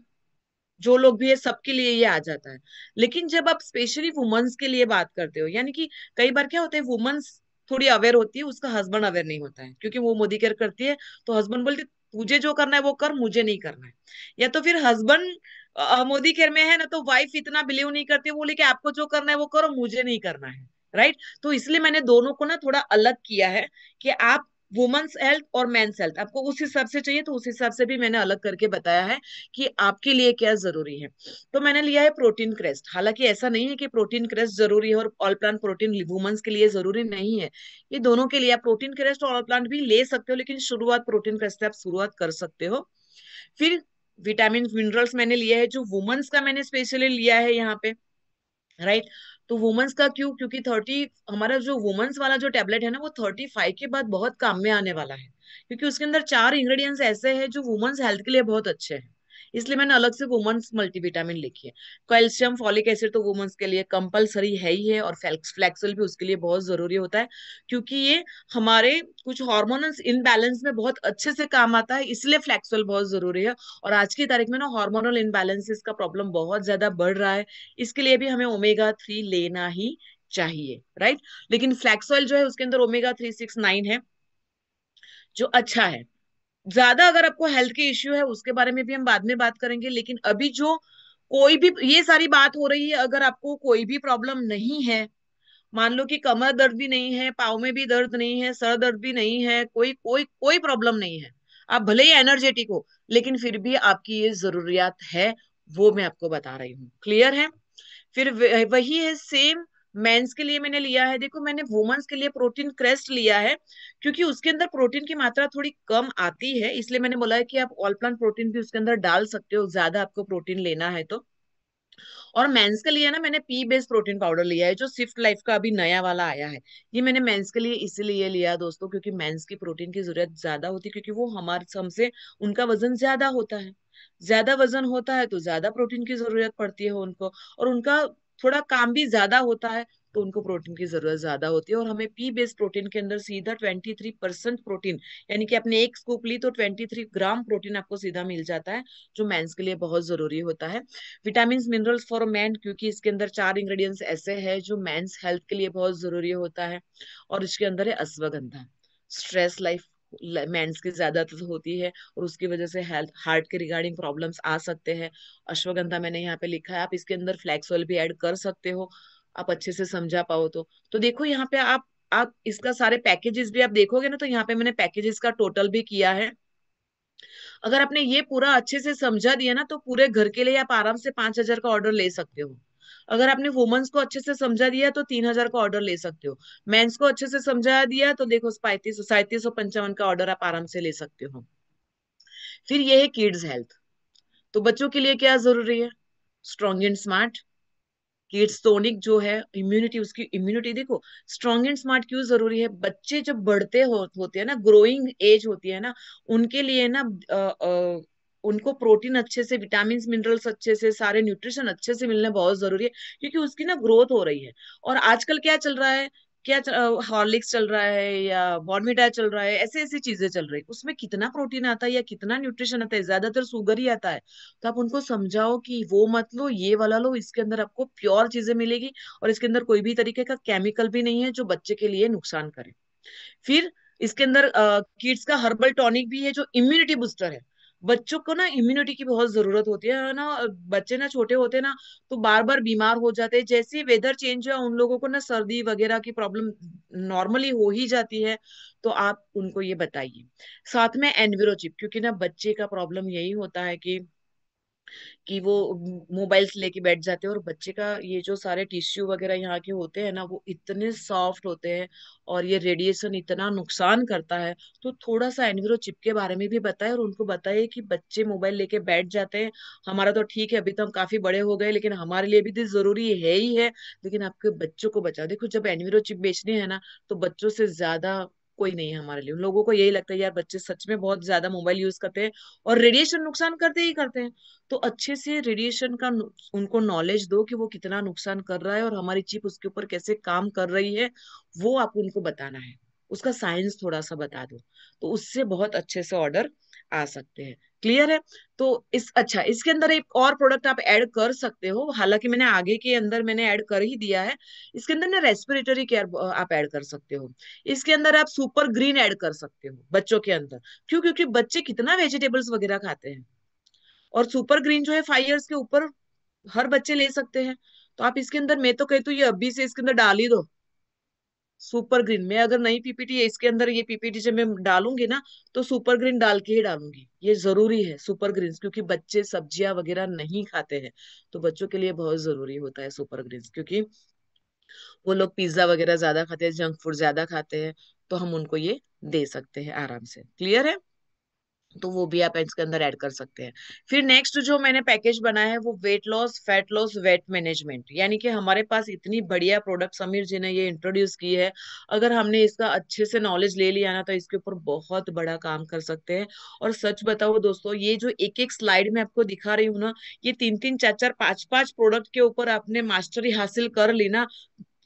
[SPEAKER 1] जो लोग भी है सबके लिए ये आ जाता है। लेकिन जब आप स्पेशली वुमेन्स के लिए बात करते हो, यानी कि कई बार क्या होता है, वुमेन्स थोड़ी अवेयर होती है, उसका हस्बैंड अवेयर नहीं होता है, क्योंकि वो मोदी केयर करती है, तो हस्बैंड बोलते तुझे जो करना है वो कर, मुझे नहीं करना है। या तो फिर हस्बैंड मोदी केयर में है ना, तो वाइफ इतना बिलीव नहीं करती, बोले कि आपको जो करना है वो करो, मुझे नहीं करना है। राइट। तो इसलिए मैंने दोनों को ना थोड़ा अलग किया है, कि आप वुमेन्स हेल्थ और मेंस हेल्थ आपको उस हिसाब से चाहिए, तो उस हिसाब से भी मैंने अलग करके बताया है कि आपके लिए क्या जरूरी है। तो मैंने लिया है प्रोटीन क्रेस्ट। हालांकि ऐसा नहीं है कि प्रोटीन क्रेस्ट जरूरी है और ऑल प्लांट प्रोटीन वुमेन्स के लिए जरूरी नहीं है, ये दोनों के लिए आप प्रोटीन क्रेस्ट और ऑल प्लांट भी ले सकते हो, लेकिन शुरुआत प्रोटीन क्रेस्ट से आप शुरुआत कर सकते हो। फिर विटामिन मिनरल्स मैंने लिया है, जो वुमेन्स का मैंने स्पेशली लिया है यहाँ पे। राइट। तो वुमेन्स का क्यों? क्योंकि 30, हमारा जो वुमेन्स वाला जो टेबलेट है ना, वो 35 के बाद बहुत काम में आने वाला है, क्योंकि उसके अंदर 4 इंग्रेडिएंट्स ऐसे हैं जो वुमेन्स हेल्थ के लिए बहुत अच्छे हैं। इसलिए मैंने अलग से वुमेन्स मल्टीविटामिन लिखी है। कैल्शियम फॉलिक एसिड तो वुमेन्स के लिए कंपलसरी है ही है, और फ्लेक्सल भी उसके लिए बहुत जरूरी होता है, क्योंकि ये हमारे कुछ हार्मोनल्स इनबैलेंस में बहुत अच्छे से काम आता है, इसलिए फ्लेक्सल बहुत जरूरी है। और आज की तारीख में ना हार्मोनल इनबैलेंसेस का प्रॉब्लम बहुत ज्यादा बढ़ रहा है, इसके लिए भी हमें ओमेगा 3 लेना ही चाहिए। राइट। लेकिन फ्लैक्स ऑयल जो है उसके अंदर ओमेगा 3, 6, 9 है, जो अच्छा है। ज्यादा अगर आपको हेल्थ के इश्यू है उसके बारे में भी हम बाद में बात करेंगे, लेकिन अभी जो कोई भी ये सारी बात हो रही है, अगर आपको कोई भी प्रॉब्लम नहीं है, मान लो कि कमर दर्द भी नहीं है, पाँव में भी दर्द नहीं है, सर दर्द भी नहीं है, कोई कोई कोई प्रॉब्लम नहीं है, आप भले ही एनर्जेटिक हो, लेकिन फिर भी आपकी ये जरूरियात है, वो मैं आपको बता रही हूँ। क्लियर है? फिर वही है सेम मेंस के लिए मैंने लिया है। देखो मैंने वुमेन्स के लिए प्रोटीन क्रेस्ट लिया है, क्योंकि उसके अंदर प्रोटीन की मात्रा थोड़ी कम आती है, इसलिए मैंने बोला है कि आप ऑल प्लांट प्रोटीन भी उसके अंदर डाल सकते हो, ज्यादा आपको प्रोटीन लेना है तो। और मेंस के लिए ना मैंने पी बेस्ड प्रोटीन पाउडर लिया है, जो स्विफ्ट लाइफ का अभी नया वाला आया है। ये मैंने मेंस के लिए इसीलिए लिया दोस्तों, क्योंकि मेंस की प्रोटीन की जरूरत ज्यादा होती है, क्योंकि वो हमारे हमसे, उनका वजन ज्यादा होता है। ज्यादा वजन होता है तो ज्यादा प्रोटीन की जरूरत पड़ती है उनको, और उनका थोड़ा काम भी ज्यादा होता है, तो उनको प्रोटीन की जरूरत ज्यादा होती है। और हमें पी बेस्ड प्रोटीन के अंदर सीधा 23% प्रोटीन, यानी कि आपने एक स्कूप ली तो 23 ग्राम प्रोटीन आपको सीधा मिल जाता है, जो मेंस के लिए बहुत जरूरी होता है। विटामिन मिनरल्स फॉर मैन, क्योंकि इसके अंदर 4 इंग्रेडिएंट्स ऐसे हैं जो मेंस हेल्थ के लिए बहुत जरूरी होता है। और इसके अंदर है अश्वगंधा। स्ट्रेस लाइफ मेंस की ज्यादातर होती है, और उसकी वजह से हेल्थ हार्ट के रिगार्डिंग प्रॉब्लम्स आ सकते हैं। अश्वगंधा मैंने यहाँ पे लिखा है, आप इसके अंदर फ्लैक्स ऑयल भी ऐड कर सकते हो, आप अच्छे से समझा पाओ तो देखो यहाँ पे आप इसका सारे पैकेजेस भी आप देखोगे ना, तो यहाँ पे मैंने पैकेजेस का टोटल भी किया है। अगर आपने ये पूरा अच्छे से समझा दिया ना, तो पूरे घर के लिए आप आराम से 5,000 का ऑर्डर ले सकते हो। अगर आपने वुमेन्स को अच्छे से समझा दिया तो 3,000 का ऑर्डर ले सकते हो। मेंस को अच्छे से समझा दिया तो देखो 3555 का ऑर्डर आप आराम से ले सकते हो। फिर ये है किड्स हेल्थ। तो बच्चों के लिए क्या जरूरी है? Strong and smart kids tonic जो है, इम्यूनिटी, उसकी इम्यूनिटी देखो। स्ट्रॉन्ग एंड स्मार्ट क्यों जरूरी है? बच्चे जब बढ़ते होते हैं ना, ग्रोइंग एज होती है ना, उनके लिए ना अ, अ, उनको प्रोटीन अच्छे से, विटामिन मिनरल्स अच्छे से, सारे न्यूट्रिशन अच्छे से मिलना बहुत जरूरी है, क्योंकि उसकी ना ग्रोथ हो रही है। और आजकल क्या चल रहा है, हॉर्लिक्स चल रहा है या बॉर्नविटा चल रहा है, ऐसे ऐसी चीजें चल रही है, उसमें कितना प्रोटीन आता है या कितना न्यूट्रिशन आता है? ज्यादातर शुगर ही आता है। तो आप उनको समझाओ कि वो मत लो, ये वाला लो, इसके अंदर आपको प्योर चीजें मिलेगी, और इसके अंदर कोई भी तरीके का केमिकल भी नहीं है जो बच्चे के लिए नुकसान करे। फिर इसके अंदर किड्स का हर्बल टॉनिक भी है, जो इम्यूनिटी बूस्टर है। बच्चों को ना इम्यूनिटी की बहुत जरूरत होती है ना। बच्चे ना छोटे होते हैं ना, तो बार बार बीमार हो जाते हैं। जैसे ही वेदर चेंज हुआ, उन लोगों को ना सर्दी वगैरह की प्रॉब्लम नॉर्मली हो ही जाती है। तो आप उनको ये बताइए। साथ में एनविरोचिप, क्योंकि ना बच्चे का प्रॉब्लम यही होता है कि वो मोबाइल्स लेके बैठ जाते हैं, और बच्चे का ये जो सारे टिश्यू वगैरह यहाँ के होते हैं ना, वो इतने सॉफ्ट होते हैं, और ये रेडिएशन इतना नुकसान करता है। तो थोड़ा सा एनविरो चिप के बारे में भी बताए, और उनको बताइए कि बच्चे मोबाइल लेके बैठ जाते हैं। हमारा तो ठीक है, अभी तो हम काफी बड़े हो गए, लेकिन हमारे लिए भी तो जरूरी है ही है। लेकिन आपके बच्चों को बचाओ। देखो, जब एनविरो चिप बेचने है ना, तो बच्चों से ज्यादा कोई नहीं है हमारे लिए। उन लोगों को यही लगता है यार, बच्चे सच में बहुत ज्यादा मोबाइल यूज करते हैं, और रेडिएशन नुकसान करते ही करते हैं। तो अच्छे से रेडिएशन का उनको नॉलेज दो कि वो कितना नुकसान कर रहा है, और हमारी चिप उसके ऊपर कैसे काम कर रही है, वो आप उनको बताना है। उसका साइंस थोड़ा सा बता दो, तो उससे बहुत अच्छे से ऑर्डर आ सकते हैं। क्लियर है? तो अच्छा, इसके अंदर एक और प्रोडक्ट आप ऐड कर सकते हो, हालांकि मैंने आगे के अंदर मैंने ऐड कर ही दिया है। इसके अंदर ना रेस्पिरेटरी केयर आप ऐड कर सकते हो। इसके अंदर आप सुपर ग्रीन ऐड कर सकते हो बच्चों के अंदर। क्यों? क्योंकि बच्चे कितना वेजिटेबल्स वगैरह खाते हैं, और सुपर ग्रीन जो है 5 इयर्स के ऊपर हर बच्चे ले सकते हैं। तो आप इसके अंदर, मैं तो कहती हूँ ये अभी से इसके अंदर डाल ही दो। सुपर ग्रीन में अगर नई पीपीटी है इसके अंदर, ये पीपीटी जब मैं डालूंगी ना, तो सुपर ग्रीन डाल के ही डालूंगी। ये जरूरी है सुपर ग्रीन, क्योंकि बच्चे सब्जियां वगैरह नहीं खाते हैं। तो बच्चों के लिए बहुत जरूरी होता है सुपर ग्रीन, क्योंकि वो लोग पिज्जा वगैरह ज्यादा खाते हैं, जंक फूड ज्यादा खाते हैं। तो हम उनको ये दे सकते हैं आराम से। क्लियर है? तो वो भी आप इसके अंदर ऐड कर सकते हैं। फिर नेक्स्ट जो मैंने पैकेज बनाया है, वो weight loss, fat loss, weight management, यानी कि हमारे पास इतनी बढ़िया प्रोडक्ट समीर जी ने ये इंट्रोड्यूस की है। अगर हमने इसका अच्छे से नॉलेज ले लिया ना, तो इसके ऊपर बहुत बड़ा काम कर सकते हैं। और सच बताओ दोस्तों, ये जो एक एक स्लाइड में आपको दिखा रही हूँ ना, ये 3 3 4 4 5 5 प्रोडक्ट के ऊपर आपने मास्टरी हासिल कर ली ना,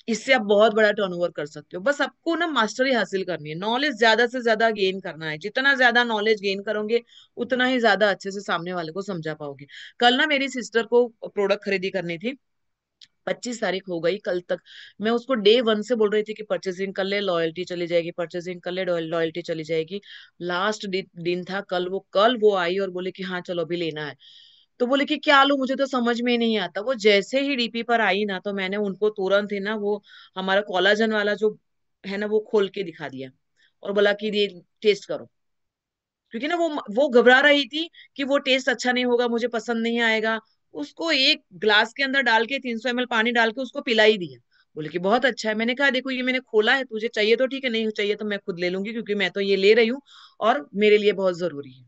[SPEAKER 1] इससे आप बहुत बड़ा टर्नओवर कर सकते हो। बस आपको ना मास्टरी हासिल करनी है, नॉलेज ज्यादा से ज्यादा गेन करना है। जितना ज्यादा नॉलेज गेन करोगे, उतना ही ज्यादा अच्छे से सामने वाले को समझा पाओगे। कल ना मेरी सिस्टर को प्रोडक्ट खरीदी करनी थी, 25 तारीख हो गई कल तक। मैं उसको डे 1 से बोल रही थी कि परचेसिंग कर ले, लॉयल्टी चली जाएगी, परचेसिंग कर ले, लॉयल्टी चली जाएगी। लास्ट दिन था कल, वो आई और बोले कि हाँ चलो अभी लेना है। तो बोले कि क्या लूं, मुझे तो समझ में ही नहीं आता। वो जैसे ही डीपी पर आई ना, तो मैंने उनको तुरंत ही ना वो हमारा कोलाजन वाला जो है ना, वो खोल के दिखा दिया, और बोला कि ये टेस्ट करो। क्योंकि ना वो घबरा रही थी कि वो टेस्ट अच्छा नहीं होगा, मुझे पसंद नहीं आएगा। उसको एक ग्लास के अंदर डाल के 300 ml पानी डाल के उसको पिला ही दिया। बोले कि बहुत अच्छा है। मैंने कहा देखो, ये मैंने खोला है, तुझे चाहिए तो ठीक है, नहीं चाहिए तो मैं खुद ले लूंगी, क्योंकि मैं तो ये ले रही हूँ, और मेरे लिए बहुत जरूरी है।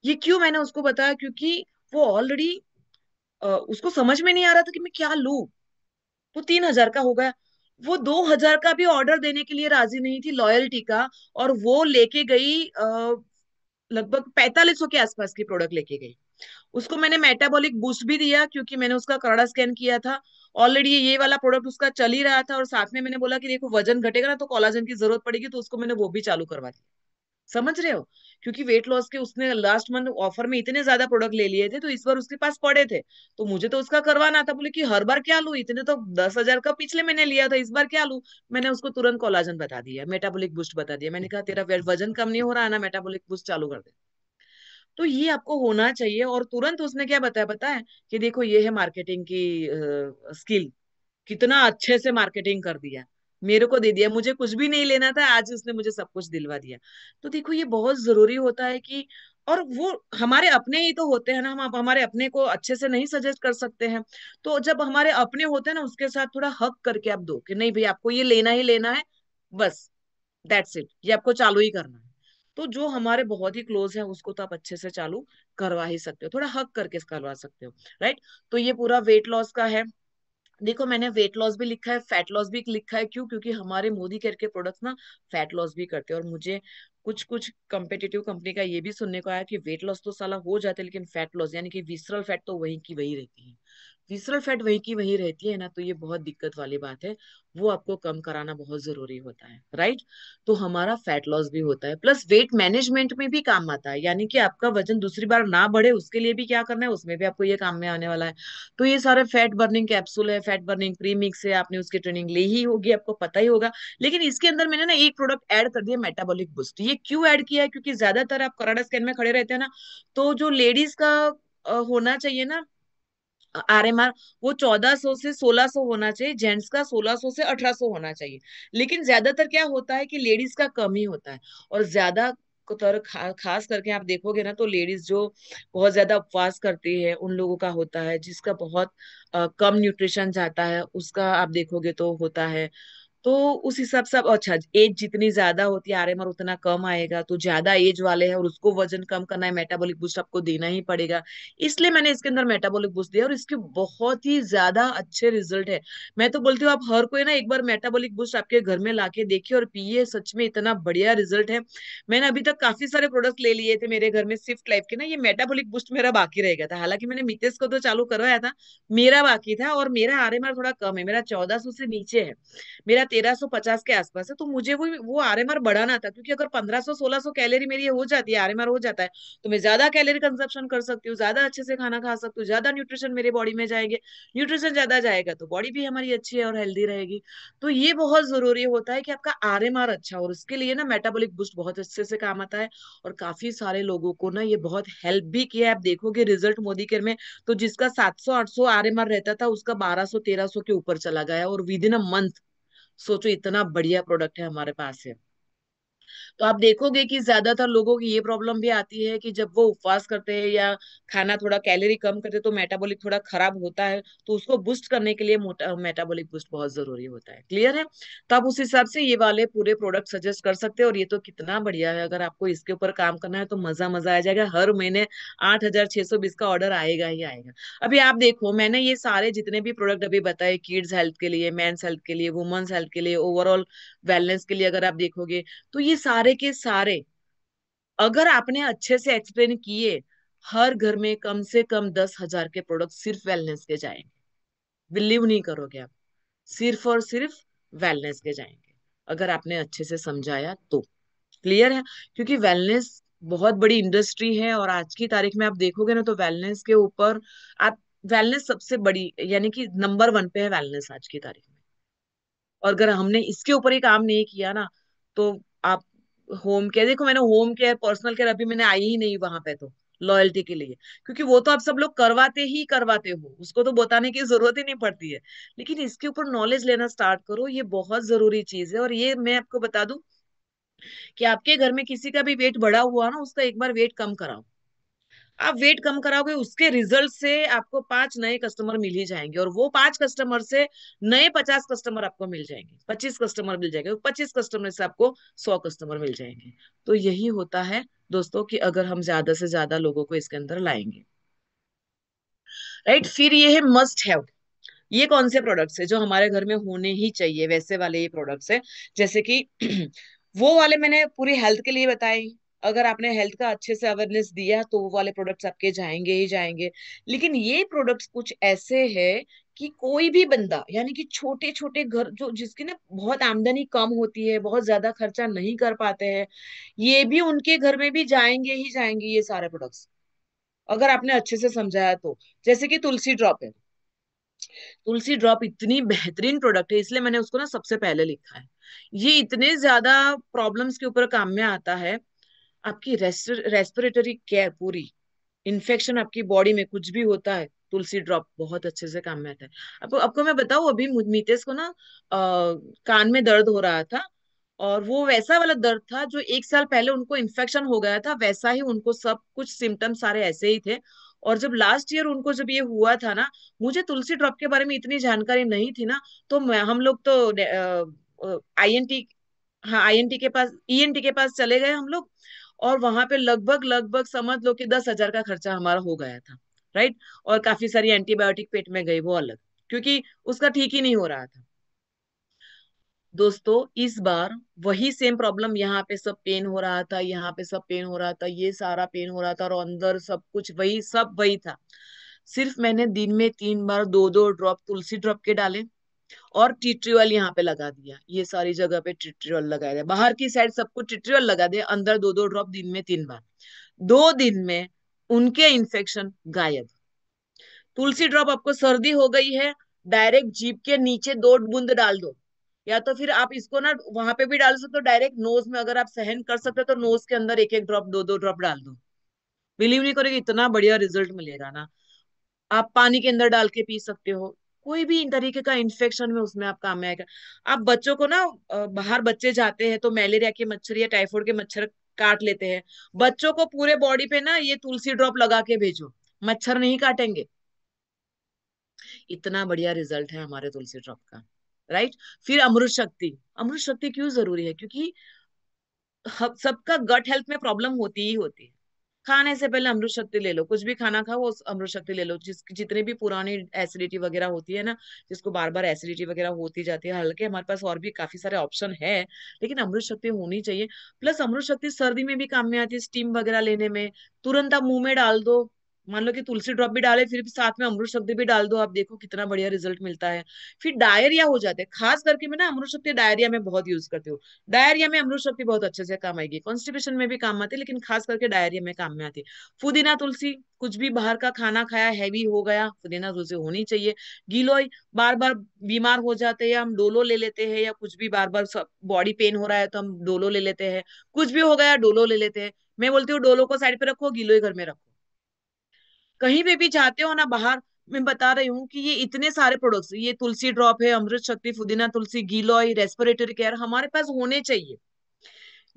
[SPEAKER 1] ये क्यों मैंने उसको बताया? क्योंकि वो ऑलरेडी उसको समझ में नहीं आ रहा था कि मैं क्या लूं। वो 3,000 का हो गया। वो 2,000 का भी ऑर्डर देने के लिए राजी नहीं थी, लॉयल्टी का। और वो लेके गई लगभग 4500 के आसपास की प्रोडक्ट लेके गई। उसको मैंने मेटाबॉलिक बूस्ट भी दिया, क्योंकि मैंने उसका कराड़ा स्कैन किया था। ऑलरेडी ये वाला प्रोडक्ट उसका चल ही रहा था, और साथ में मैंने बोला कि देखो वजन घटेगा ना तो कोलाजन की जरूरत पड़ेगी, तो उसको मैंने वो भी चालू करवा दिया। समझ रहे हो? क्योंकि वेट लॉस के उसने लास्ट मंथ ऑफर में इतने ज्यादा प्रोडक्ट ले लिए थे, तो इस बार उसके पास पड़े थे। तो मुझे तो उसका करवाना था। बोले कि हर बार क्या लूं, इतने तो 10,000 का पिछले महीने लिया था, इस बार क्या लूं। मैंने उसको तुरंत कोलाजन बता दिया, मेटाबॉलिक बूस्ट बता दिया। मैंने कहा तेरा वजन कम नहीं हो रहा है ना, मेटाबॉलिक बूस्ट चालू कर दे। तो ये आपको होना चाहिए। और तुरंत उसने क्या बताया पता है? कि देखो ये है मार्केटिंग की स्किल। कितना अच्छे से मार्केटिंग कर दिया, मेरे को दे दिया। मुझे कुछ भी नहीं लेना था, आज उसने मुझे सब कुछ दिलवा दिया। तो देखो ये बहुत जरूरी होता है कि, और वो हमारे अपने ही तो होते हैं ना, हम हमारे अपने को अच्छे से नहीं सजेस्ट कर सकते हैं। तो जब हमारे अपने होते हैं ना, उसके साथ थोड़ा हक करके आप दो कि नहीं भाई आपको ये लेना ही लेना है, बस दैट्स इट, ये आपको चालू ही करना है। तो जो हमारे बहुत ही क्लोज है उसको तो आप अच्छे से चालू करवा ही सकते हो, थोड़ा हक करके करवा सकते हो। राइट? तो ये पूरा वेट लॉस का है। देखो मैंने वेट लॉस भी लिखा है, फैट लॉस भी लिखा है। क्यों? क्योंकि हमारे मोदी केयर के प्रोडक्ट्स ना फैट लॉस भी करते हैं। और मुझे कुछ कुछ कंपेटिटिव कंपनी का ये भी सुनने को आया कि वेट लॉस तो साला हो जाता है, लेकिन फैट लॉस यानी कि विसरल फैट तो वही की वही रहती है। विसरल फैट वही की वही रहती है ना, तो ये बहुत दिक्कत वाली बात है। वो आपको कम कराना बहुत जरूरी होता है। राइट? तो हमारा फैट लॉस भी होता है, प्लस वेट मैनेजमेंट में भी काम आता है। यानी कि आपका वजन दूसरी बार ना बढ़े उसके लिए भी क्या करना है, उसमें भी आपको ये काम में आने वाला है। तो ये सारे फैट बर्निंग कैप्सूल है, फैट बर्निंग प्रीमिक्स है, आपने उसकी ट्रेनिंग ली ही होगी, आपको पता ही होगा। लेकिन इसके अंदर मैंने ना एक प्रोडक्ट ऐड कर दिया, मेटाबॉलिक बूस्ट। ये क्यों ऐड किया है? क्योंकि ज्यादातर आप कराडा स्कैन में खड़े रहते हैं ना, तो जो लेडीज का होना चाहिए ना आरएमआर, वो 1400 से 1600 होना चाहिए। जेंट्स का 1600 से 1800 होना चाहिए। लेकिन ज्यादातर क्या होता है कि लेडीज का कम ही होता है। और ज्यादा खास करके आप देखोगे ना, तो लेडीज जो बहुत ज्यादा उपवास करती है उन लोगों का होता है, जिसका बहुत कम न्यूट्रिशन जाता है उसका आप देखोगे तो होता है। तो उस हिसाब से अच्छा, एज जितनी ज्यादा होती है आरएमआर उतना कम आएगा। तो ज्यादा एज वाले हैं और उसको वजन कम करना है, मेटाबॉलिक बूस्ट आपको देना ही पड़ेगा। इसलिए मैंने इसके अंदर मेटाबॉलिक बूस्ट दिया, और इसके बहुत ही ज्यादा अच्छे रिजल्ट है। मैं तो बोलती हूँ आप हर कोई ना एक बार मेटाबॉलिक बूस्ट आपके घर में लाके देखिए और पिए, सच में इतना बढ़िया रिजल्ट है। मैंने अभी तक काफी सारे प्रोडक्ट ले लिए थे मेरे घर में स्विफ्ट लाइफ के ना, ये मेटाबॉलिक बूस्ट मेरा बाकी रह गया था। हालांकि मैंने मितेश को तो चालू करवाया था, मेरा बाकी था। और मेरा आरएमआर थोड़ा कम है, मेरा 1400 से नीचे है, मेरा 1350 के आसपास है। तो मुझे वो आरएमआर बढ़ाना था, क्योंकि अगर 1500 1600 कैलोरी मेरी ये हो जाती है, आरएमआर हो जाता है, तो मैं ज्यादा कैलोरी कंजप्शन कर सकती हूँ, ज्यादा अच्छे से खाना खा सकती हूँ, ज्यादा न्यूट्रिशन मेरे बॉडी में जाएंगे। न्यूट्रिशन ज्यादा जाएगा तो बॉडी भी हमारी अच्छी है और हेल्दी रहेगी। तो ये बहुत जरूरी होता है कि आपका आरएमआर अच्छा हो, और उसके लिए ना मेटाबॉलिक बूस्ट बहुत अच्छे से काम आता है। और काफी सारे लोगों को ना ये बहुत हेल्प भी किया है। आप देखोगे रिजल्ट मोदी केयर में, तो जिसका 700 800 आरएमआर रहता था उसका 1200 1300 के ऊपर चला गया, और विद इन अ मंथ। सोचो इतना बढ़िया प्रोडक्ट है हमारे पास है। तो आप देखोगे कि ज्यादातर लोगों की ये प्रॉब्लम भी आती है कि जब वो उपवास करते हैं या खाना थोड़ा कैलोरी कम करते हैं, तो मेटाबॉलिक थोड़ा खराब होता है। तो उसको बूस्ट करने के लिए मेटाबॉलिक बूस्ट बहुत जरूरी होता है। क्लियर है? तो आप उस हिसाब से ये वाले पूरे प्रोडक्ट सजेस्ट कर सकते हैं। और ये तो कितना बढ़िया है, अगर आपको इसके ऊपर काम करना है तो मजा मजा आ जाएगा। हर महीने 8,620 का ऑर्डर आएगा ही आएगा। अभी आप देखो मैंने ये सारे जितने भी प्रोडक्ट अभी बताए, किड्स हेल्थ के लिए, मेंस हेल्थ के लिए, वुमेन्स हेल्थ के लिए, ओवरऑल वेलनेस के लिए, अगर आप देखोगे तो ये सारे के सारे अगर आपने अच्छे से एक्सप्लेन किए, हर घर में कम से कम 10,000 के प्रोडक्ट सिर्फ वेलनेस के जाएंगे। बिलीव नहीं करोगे आप, सिर्फ और सिर्फ वेलनेस के जाएंगे, अगर आपने अच्छे से समझाया तो। क्लियर है? क्योंकि वेलनेस बहुत बड़ी इंडस्ट्री है, और आज की तारीख में आप देखोगे ना तो वेलनेस के ऊपर आप, वेलनेस सबसे बड़ी यानी कि नंबर वन पे है वेलनेस आज की तारीख में। और अगर हमने इसके ऊपर ही काम नहीं किया ना, तो आप होम केयर देखो, मैंने होम केयर पर्सनल केयर अभी मैंने आई ही नहीं वहां पे तो लॉयल्टी के लिए, क्योंकि वो तो आप सब लोग करवाते ही करवाते हो, उसको तो बताने की जरूरत ही नहीं पड़ती है। लेकिन इसके ऊपर नॉलेज लेना स्टार्ट करो, ये बहुत जरूरी चीज है। और ये मैं आपको बता दूं कि आपके घर में किसी का भी वेट बढ़ा हुआ ना, उसका एक बार वेट कम कराओ। आप वेट कम कराओगे, उसके रिजल्ट से आपको 5 नए कस्टमर मिल ही जाएंगे, और वो 5 कस्टमर से नए 50 कस्टमर आपको मिल जाएंगे, 25 कस्टमर मिल जाएंगे, 25 कस्टमर से आपको 100 कस्टमर मिल जाएंगे। तो यही होता है दोस्तों, कि अगर हम ज्यादा से ज्यादा लोगों को इसके अंदर लाएंगे। राइट। फिर ये है मस्ट हैव। ये कौन से प्रोडक्ट्स है जो हमारे घर में होने ही चाहिए, वैसे वाले ये प्रोडक्ट्स है, जैसे कि वो वाले मैंने पूरी हेल्थ के लिए बताई। अगर आपने हेल्थ का अच्छे से अवेयरनेस दिया तो वो वाले प्रोडक्ट्स आपके जाएंगे ही जाएंगे। लेकिन ये प्रोडक्ट्स कुछ ऐसे हैं कि कोई भी बंदा, यानी कि छोटे छोटे घर जो जिसकी ना बहुत आमदनी कम होती है, बहुत ज्यादा खर्चा नहीं कर पाते हैं, ये भी उनके घर में भी जाएंगे ही जाएंगे ये सारे प्रोडक्ट्स, अगर आपने अच्छे से समझाया तो। जैसे कि तुलसी ड्रॉप है। तुलसी ड्रॉप इतनी बेहतरीन प्रोडक्ट है, इसलिए मैंने उसको ना सबसे पहले लिखा है। ये इतने ज्यादा प्रॉब्लम्स के ऊपर काम में आता है। आपकी रेस्पिरेटरी केयर पूरी, इन्फेक्शन आपकी बॉडी में कुछ भी होता है, तुलसी ड्रॉप बहुत अच्छे से काम में आता है। आपको मैं बताऊं, अभी मीतेश को ना कान में दर्द हो रहा था, और वो वैसा वाला दर्द था जो 1 साल पहले उनको इन्फेक्शन हो गया था, वैसा ही उनको सब कुछ सिम्टम्स सारे ऐसे ही थे। और जब लास्ट ईयर उनको जब ये हुआ था ना, मुझे तुलसी ड्रॉप के बारे में इतनी जानकारी नहीं थी ना, तो हम लोग तो आईएनटी, हाँ आईएनटी के पास, ईएनटी के पास चले गए हम लोग। और वहां पे लगभग लगभग समझ लो कि 10,000 का खर्चा हमारा हो गया था। राइट। और काफी सारी एंटीबायोटिक पेट में गई, वो अलग, क्योंकि उसका ठीक ही नहीं हो रहा था। दोस्तों इस बार वही सेम प्रॉब्लम, यहाँ पे सब पेन हो रहा था, यहाँ पे सब पेन हो रहा था, ये सारा पेन हो रहा था, और अंदर सब कुछ वही, सब वही था। सिर्फ मैंने दिन में 3 बार 2-2 ड्रॉप तुलसी ड्रॉप के डाले, और टिट्रियल यहाँ पे लगा दिया, ये सारी जगह पे टिट्रियल लगा दिया, बाहर की साइड सबको टिट्रियल लगा दिया, अंदर 2-2 ड्रॉप दिन में 3 बार। 2 दिन में उनके इन्फेक्शन गायब। तुलसी ड्रॉप, आपको सर्दी हो गई है, डायरेक्ट जीभ के नीचे 2 बूंद डाल दो, या तो फिर आप इसको ना वहां पे भी डाल सकते हो, डायरेक्ट नोज में अगर आप सहन कर सकते हो तो नोज के अंदर 1-1 ड्रॉप 2-2 ड्रॉप डाल दो। बिलीव नहीं करोगे, इतना बढ़िया रिजल्ट मिलेगा ना। आप पानी के अंदर डाल के पी सकते हो, कोई भी इन तरीके का इन्फेक्शन में उसमें आप काम में आएगा। आप बच्चों को ना, बाहर बच्चे जाते हैं तो मलेरिया के मच्छर या टाइफाइड के मच्छर काट लेते हैं, बच्चों को पूरे बॉडी पे ना ये तुलसी ड्रॉप लगा के भेजो, मच्छर नहीं काटेंगे। इतना बढ़िया रिजल्ट है हमारे तुलसी ड्रॉप का। राइट। फिर अमृत शक्ति। अमृत शक्ति क्यों जरूरी है? क्योंकि सबका गट हेल्थ में प्रॉब्लम होती ही होती है। खाने से पहले अमृत शक्ति ले लो, कुछ भी खाना खाओ वो अमृत शक्ति ले लो, जितने भी पुरानी एसिडिटी वगैरह होती है ना, जिसको बार बार एसिडिटी वगैरह होती जाती है, हालांकि हमारे पास और भी काफी सारे ऑप्शन है, लेकिन अमृत शक्ति होनी चाहिए। प्लस अमृत शक्ति सर्दी में भी काम में आती है, स्टीम वगैरह लेने में, तुरंत आप मुंह में डाल दो। मान लो कि तुलसी ड्रॉप भी डाले, फिर भी साथ में अमृत शक्ति भी डाल दो, आप देखो कितना बढ़िया रिजल्ट मिलता है। फिर डायरिया हो जाते हैं, खास करके मैं ना अमृत शक्ति डायरिया में बहुत यूज करती हूँ। डायरिया में अमृत शक्ति बहुत अच्छे से काम आएगी, कॉन्स्टिपेशन में भी काम आती है, लेकिन खास करके डायरिया में काम में आती है। पुदीना तुलसी, कुछ भी बाहर का खाना खाया हैवी हो गया, पुदीना तुलसी होनी चाहिए। गिलोय, बार बार बीमार हो जाते हैं हम डोलो ले लेते हैं, या कुछ भी बार बार बॉडी पेन हो रहा है तो हम डोलो ले लेते हैं, कुछ भी हो गया डोलो ले लेते हैं। मैं बोलती हूँ डोलो को साइड पे रखो, गिलोय घर में रखो। कहीं पे भी जाते हो ना बाहर, मैं बता रही हूँ कि ये इतने सारे प्रोडक्ट्स, ये तुलसी ड्रॉप है, अमृत शक्ति, पुदीना तुलसी, गीलोय, रेस्पिरेटरी केयर हमारे पास होने चाहिए।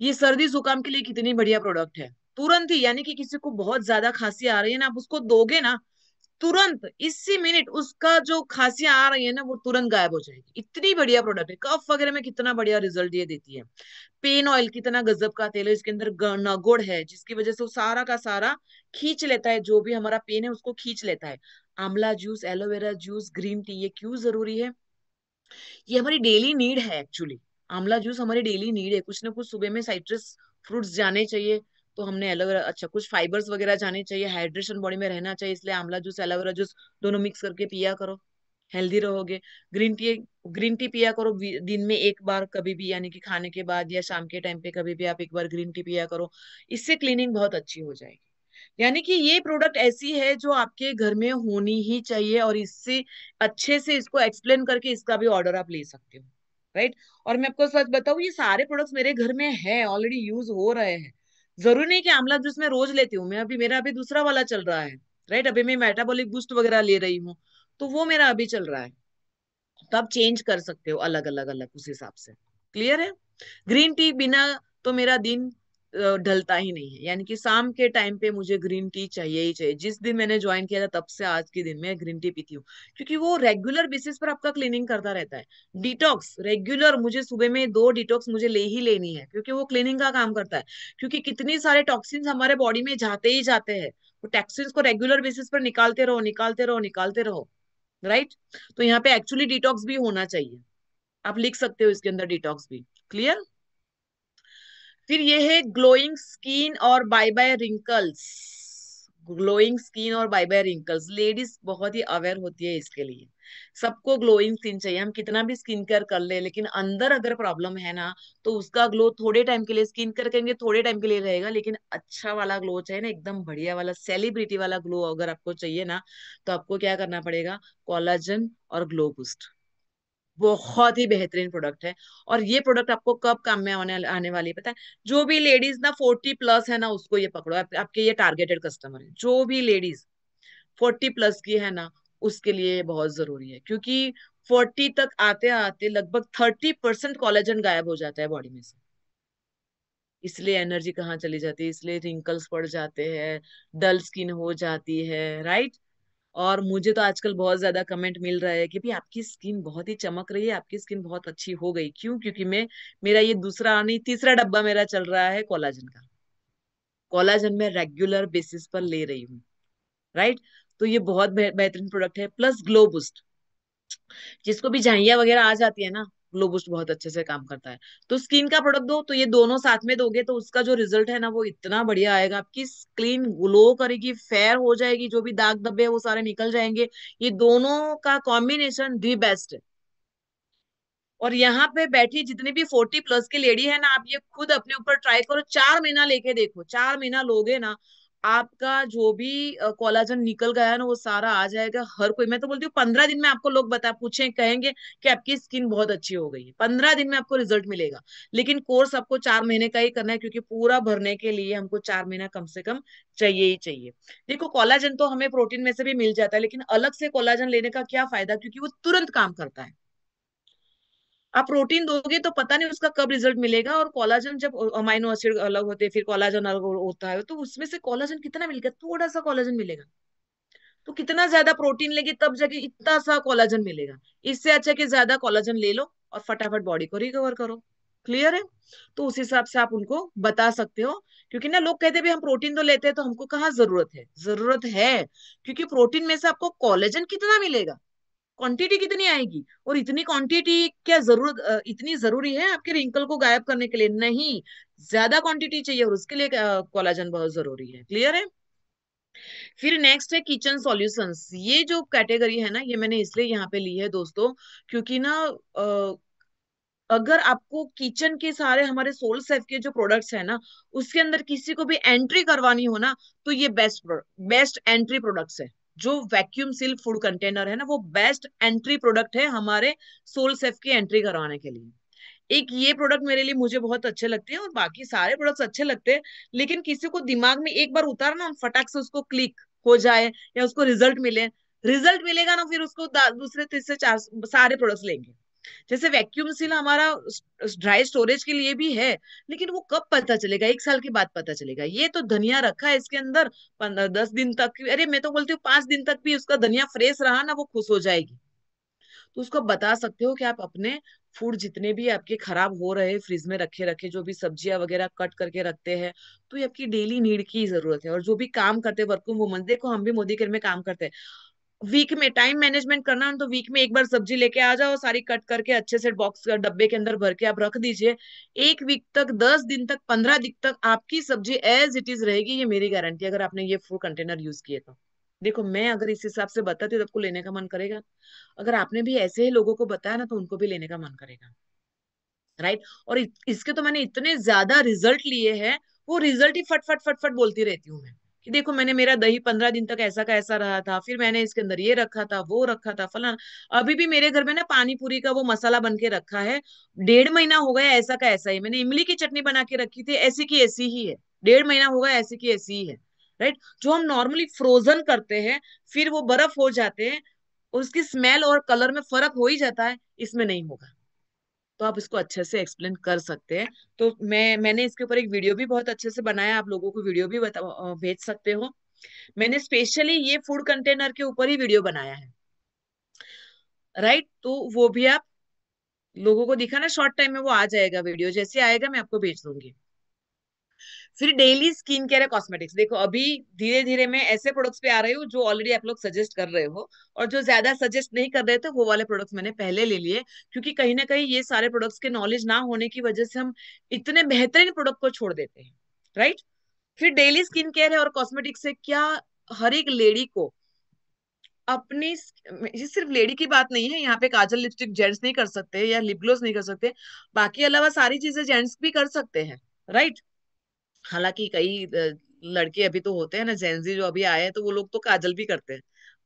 [SPEAKER 1] ये सर्दी जुकाम के लिए कितनी बढ़िया प्रोडक्ट है। तुरंत ही, यानी कि किसी को बहुत ज्यादा खांसी आ रही है ना, आप उसको दोगे ना, तुरंत इसी मिनट उसका जो खांसियां आ रही है ना वो तुरंत गायब हो जाएगी। इतनी बढ़िया प्रोडक्ट है। कफ वगैरह में कितना बढ़िया रिजल्ट ये देती है। पेन ऑयल कितना गजब का तेल है, इसके अंदर नगुड़ है, जिसकी वजह से वो सारा का सारा खींच लेता है, जो भी हमारा पेन है उसको खींच लेता है। आंवला juice, aloe vera juice, green tea, ये क्यों जरूरी है? ये हमारी डेली नीड है एक्चुअली। आंवला जूस हमारी डेली नीड है, कुछ ना कुछ सुबह में साइट्रस फ्रूट्स जाने चाहिए, तो हमने एलोवेरा, अच्छा कुछ फाइबर्स वगैरह जाने चाहिए, हाइड्रेशन बॉडी में रहना चाहिए, इसलिए आंवला जूस एलोवेरा जूस दोनों मिक्स करके पिया करो, हेल्दी रहोगे। ग्रीन टी, ग्रीन टी पिया करो दिन में 1 बार कभी भी, यानी कि खाने के बाद या शाम के टाइम पे कभी भी आप 1 बार ग्रीन टी पिया करो, इससे क्लीनिंग बहुत अच्छी हो जाएगी। यानी कि ये प्रोडक्ट ऐसी है जो आपके घर में होनी ही चाहिए, और इससे अच्छे से इसको एक्सप्लेन करके इसका भी ऑर्डर आप ले सकते हो। राइट। और मैं आपको सच बताऊं, ये सारे प्रोडक्ट्स मेरे घर में है, ऑलरेडी यूज हो रहे हैं। जरूरी नहीं कि आंवला जूस मैं रोज लेती हूँ, मैं अभी, मेरा अभी दूसरा वाला चल रहा है। राइट। अभी मैं मेटाबॉलिक बूस्ट वगैरह ले रही हूँ, तो वो मेरा अभी चल रहा है। तो आप चेंज कर सकते हो अलग अलग अलग उस हिसाब से। क्लियर है? ग्रीन टी बिना तो मेरा दिन ढलता ही नहीं है, यानी कि शाम के टाइम पे मुझे ग्रीन टी चाहिए ही चाहिए। जिस दिन मैंने ज्वाइन किया था तब से आज के दिन में ग्रीन टी पीती हूँ, क्योंकि वो रेगुलर बेसिस पर आपका क्लीनिंग करता रहता है। डिटॉक्स रेगुलर, मुझे सुबह में 2 डिटॉक्स मुझे ले ही लेनी है, क्योंकि वो क्लीनिंग का काम करता है। क्योंकि कितनी सारे टॉक्सिन्स हमारे बॉडी में जाते ही जाते हैं, वो टॉक्सिन्स को रेगुलर बेसिस पर निकालते रहो, निकालते रहो, निकालते रहो, राइट। तो यहाँ पे एक्चुअली डिटॉक्स भी होना चाहिए, आप लिख सकते हो इसके अंदर डिटॉक्स भी। क्लियर। फिर ये है ग्लोइंग स्किन और bye bye wrinkles. Glowing skin और बाय बाय रिंकल्स, लेडीज बहुत ही अवेयर होती है इसके लिए। सबको ग्लोइंग स्किन चाहिए, हम कितना भी स्किन केयर कर ले, लेकिन अंदर अगर प्रॉब्लम है ना, तो उसका ग्लो थोड़े टाइम के लिए, स्किन केयर करेंगे थोड़े टाइम के लिए रहेगा, लेकिन अच्छा वाला ग्लो चाहिए ना, एकदम बढ़िया वाला सेलिब्रिटी वाला ग्लो अगर आपको चाहिए ना, तो आपको क्या करना पड़ेगा, कोलाजन और ग्लो बूस्ट। बहुत ही बेहतरीन प्रोडक्ट है। और ये प्रोडक्ट आपको कब काम में आने वाली है पता है? जो भी लेडीज ना 40+ है ना, उसको ये पकड़ो, आपके ये टारगेटेड कस्टमर है। जो भी लेडीज 40+ की है ना, उसके लिए ये बहुत जरूरी है, क्योंकि 40 तक आते आते लगभग 30% कोलेजन गायब हो जाता है बॉडी में से। इसलिए एनर्जी कहाँ चली जाती है, इसलिए रिंकल्स पड़ जाते हैं, डल स्किन हो जाती है, राइट। और मुझे तो आजकल बहुत ज्यादा कमेंट मिल रहा है कि भाई आपकी स्किन बहुत ही चमक रही है, आपकी स्किन बहुत अच्छी हो गई। क्यों? क्योंकि मैं, मेरा ये दूसरा नहीं तीसरा डब्बा मेरा चल रहा है कोलाजन का। कोलाजन में रेगुलर बेसिस पर ले रही हूँ, राइट। तो ये बहुत बेहतरीन प्रोडक्ट है। प्लस ग्लो बूस्ट, जिसको भी झाइयाँ वगैरह आ जाती है ना, ग्लो बूस्ट बहुत अच्छे से काम करता है। तो स्किन का प्रोडक्ट दो तो ये दोनों साथ में दोगे तो उसका जो रिजल्ट है ना, वो इतना बढ़िया आएगा, आपकी स्किन ग्लो करेगी, फेयर हो जाएगी, जो भी दाग धब्बे है वो सारे निकल जाएंगे। ये दोनों का कॉम्बिनेशन दी बेस्ट है। और यहाँ पे बैठी जितनी भी 40+ की लेडी है ना, आप ये खुद अपने ऊपर ट्राई करो, 4 महीना लेके देखो, 4 महीना लोगे ना, आपका जो भी कोलाजन निकल गया है ना, वो सारा आ जाएगा। हर कोई, मैं तो बोलती हूँ 15 दिन में आपको लोग बता पूछे कहेंगे कि आपकी स्किन बहुत अच्छी हो गई है, 15 दिन में आपको रिजल्ट मिलेगा। लेकिन कोर्स आपको 4 महीने का ही करना है, क्योंकि पूरा भरने के लिए हमको 4 महीना कम से कम चाहिए ही चाहिए। देखो कोलाजन तो हमें प्रोटीन में से भी मिल जाता है, लेकिन अलग से कोलाजन लेने का क्या फायदा, क्योंकि वो तुरंत काम करता है। आप प्रोटीन दोगे तो पता नहीं उसका कब रिजल्ट मिलेगा। और कोलाजन जब अमाइनो एसिड अलग होते हैं, फिर कोलाजन अलग होता है, तो उसमें से कोलाजन कितना मिलेगा, थोड़ा सा कोलाजन मिलेगा। तो कितना ज्यादा प्रोटीन लेगी तब जाके इतना सा कोलाजन मिलेगा। इससे अच्छा कि ज्यादा कोलाजन ले लो और फटाफट बॉडी को रिकवर करो। क्लियर है? तो उस हिसाब से आप उनको बता सकते हो। क्योंकि ना लोग कहते हैं भाई हम प्रोटीन तो लेते हैं तो हमको कहाँ जरूरत है, जरूरत है। क्योंकि प्रोटीन में से आपको कोलेजन कितना मिलेगा, क्वांटिटी कितनी आएगी, और इतनी क्वांटिटी क्या जरूरत, इतनी जरूरी है आपके रिंकल को गायब करने के लिए? नहीं, ज्यादा क्वांटिटी चाहिए और उसके लिए कोलाजन बहुत जरूरी है। क्लियर है? फिर नेक्स्ट है किचन सॉल्यूशंस। ये जो कैटेगरी है ना, ये मैंने इसलिए यहाँ पे ली है दोस्तों, क्योंकि ना अगर आपको किचन के सारे हमारे सोल सेफ के जो प्रोडक्ट्स है ना, उसके अंदर किसी को भी एंट्री करवानी हो ना, तो ये बेस्ट एंट्री प्रोडक्ट्स है। जो वैक्यूम सील फूड कंटेनर है ना, वो बेस्ट एंट्री प्रोडक्ट है हमारे सोल सेफ की एंट्री करवाने के लिए। एक ये प्रोडक्ट मेरे लिए, मुझे बहुत अच्छे लगते हैं, और बाकी सारे प्रोडक्ट्स अच्छे लगते हैं। लेकिन किसी को दिमाग में एक बार उतारना और फटाक से उसको क्लिक हो जाए, या उसको रिजल्ट मिले, रिजल्ट मिलेगा ना, फिर उसको दूसरे तीसरे चार सारे प्रोडक्ट्स लेंगे। जैसे वैक्यूम सील हमारा ड्राई स्टोरेज के लिए भी है, लेकिन वो कब पता चलेगा, 1 साल के बाद पता चलेगा। ये तो धनिया रखा है इसके अंदर 10 दिन तक, अरे मैं तो बोलती हूँ 5 दिन तक भी उसका धनिया फ्रेश रहा ना, वो खुश हो जाएगी। तो उसको बता सकते हो कि आप अपने फूड जितने भी आपके खराब हो रहे फ्रिज में रखे रखे, जो भी सब्जियां वगैरह कट करके रखते हैं, तो ये आपकी डेली नीड की जरूरत है। और जो भी काम करते हैं वर्किंग वुमन, देखो हम भी मोदी केयर में काम करते हैं, वीक में टाइम मैनेजमेंट करना है तो वीक में एक बार सब्जी लेके आ जाओ, सारी कट करके अच्छे से बॉक्स डब्बे के अंदर भर के आप रख दीजिए। 1 वीक तक, 10 दिन तक, 15 दिन तक आपकी सब्जी एज इट इज रहेगी, ये मेरी गारंटी, अगर आपने ये फूड कंटेनर यूज किए तो। देखो मैं अगर इस हिसाब से बताती हूँ तो आपको लेने का मन करेगा। अगर आपने भी ऐसे ही लोगों को बताया ना, तो उनको भी लेने का मन करेगा, राइट। और इसके तो मैंने इतने ज्यादा रिजल्ट लिए हैं, वो रिजल्ट ही फट फट फट फट बोलती रहती हूँ मैं, कि देखो मैंने, मेरा दही 15 दिन तक ऐसा का ऐसा रहा था, फिर मैंने इसके अंदर ये रखा था, वो रखा था, फलाना। अभी भी मेरे घर में ना पानी पूरी का वो मसाला बन के रखा है, 1.5 महीना हो गया, ऐसा का ऐसा ही। मैंने इमली की चटनी बना के रखी थी, ऐसी की ऐसी ही है, 1.5 महीना हो गया, ऐसी की ऐसी ही है, राइट। जो हम नॉर्मली फ्रोजन करते हैं, फिर वो बर्फ हो जाते हैं, उसकी स्मेल और कलर में फर्क हो ही जाता है, इसमें नहीं होगा। तो आप इसको अच्छे से एक्सप्लेन कर सकते हैं। तो मैंने इसके ऊपर एक वीडियो भी बहुत अच्छे से बनाया, आप लोगों को वीडियो भी भेज सकते हो। मैंने स्पेशली ये फूड कंटेनर के ऊपर ही वीडियो बनाया है, राइट। तो वो भी आप लोगों को दिखाना, शॉर्ट टाइम में वो आ जाएगा, वीडियो जैसे आएगा मैं आपको भेज दूंगी। फिर डेली स्किन केयर है, कॉस्मेटिक्स। देखो अभी धीरे धीरे मैं ऐसे प्रोडक्ट्स पे आ रही हूँ जो ऑलरेडी आप लोग सजेस्ट कर रहे हो, और जो ज्यादा सजेस्ट नहीं कर रहे थे वो वाले प्रोडक्ट्स मैंने पहले ले लिए, क्योंकि कहीं ना कहीं ये सारे प्रोडक्ट्स के नॉलेज ना होने की वजह से हम इतने बेहतरीन प्रोडक्ट को छोड़ देते हैं, राइट। फिर डेली स्किन केयर है और कॉस्मेटिक्स से क्या, हर एक लेडी को अपनी ये सिर्फ लेडी की बात नहीं है, यहाँ पे काजल लिपस्टिक जेंट्स नहीं कर सकते या लिप ग्लोस नहीं कर सकते, बाकी अलावा सारी चीजें जेंट्स भी कर सकते हैं, राइट। हालांकि कई लड़के अभी तो होते हैं ना जेंजी जो अभी आए हैं, तो वो लोग तो काजल भी करते हैं,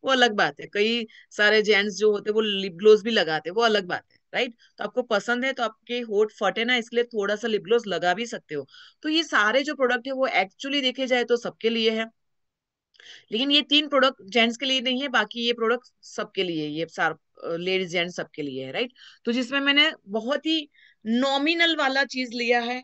[SPEAKER 1] वो अलग बात है। कई सारे जेंट्स जो होते हैं वो लिप ग्लोस भी लगाते हैं, वो अलग बात है, राइट। तो आपको पसंद है तो आपके होठ फटे ना इसलिए थोड़ा सा लिप ग्लोस लगा भी सकते हो। तो ये सारे जो प्रोडक्ट है वो एक्चुअली देखे जाए तो सबके लिए है, लेकिन ये तीन प्रोडक्ट जेंट्स के लिए नहीं है, बाकी ये प्रोडक्ट सबके लिए, ये सार लेडीज जेंट्स सबके लिए है, राइट। तो जिसमें मैंने बहुत ही नॉमिनल वाला चीज लिया है,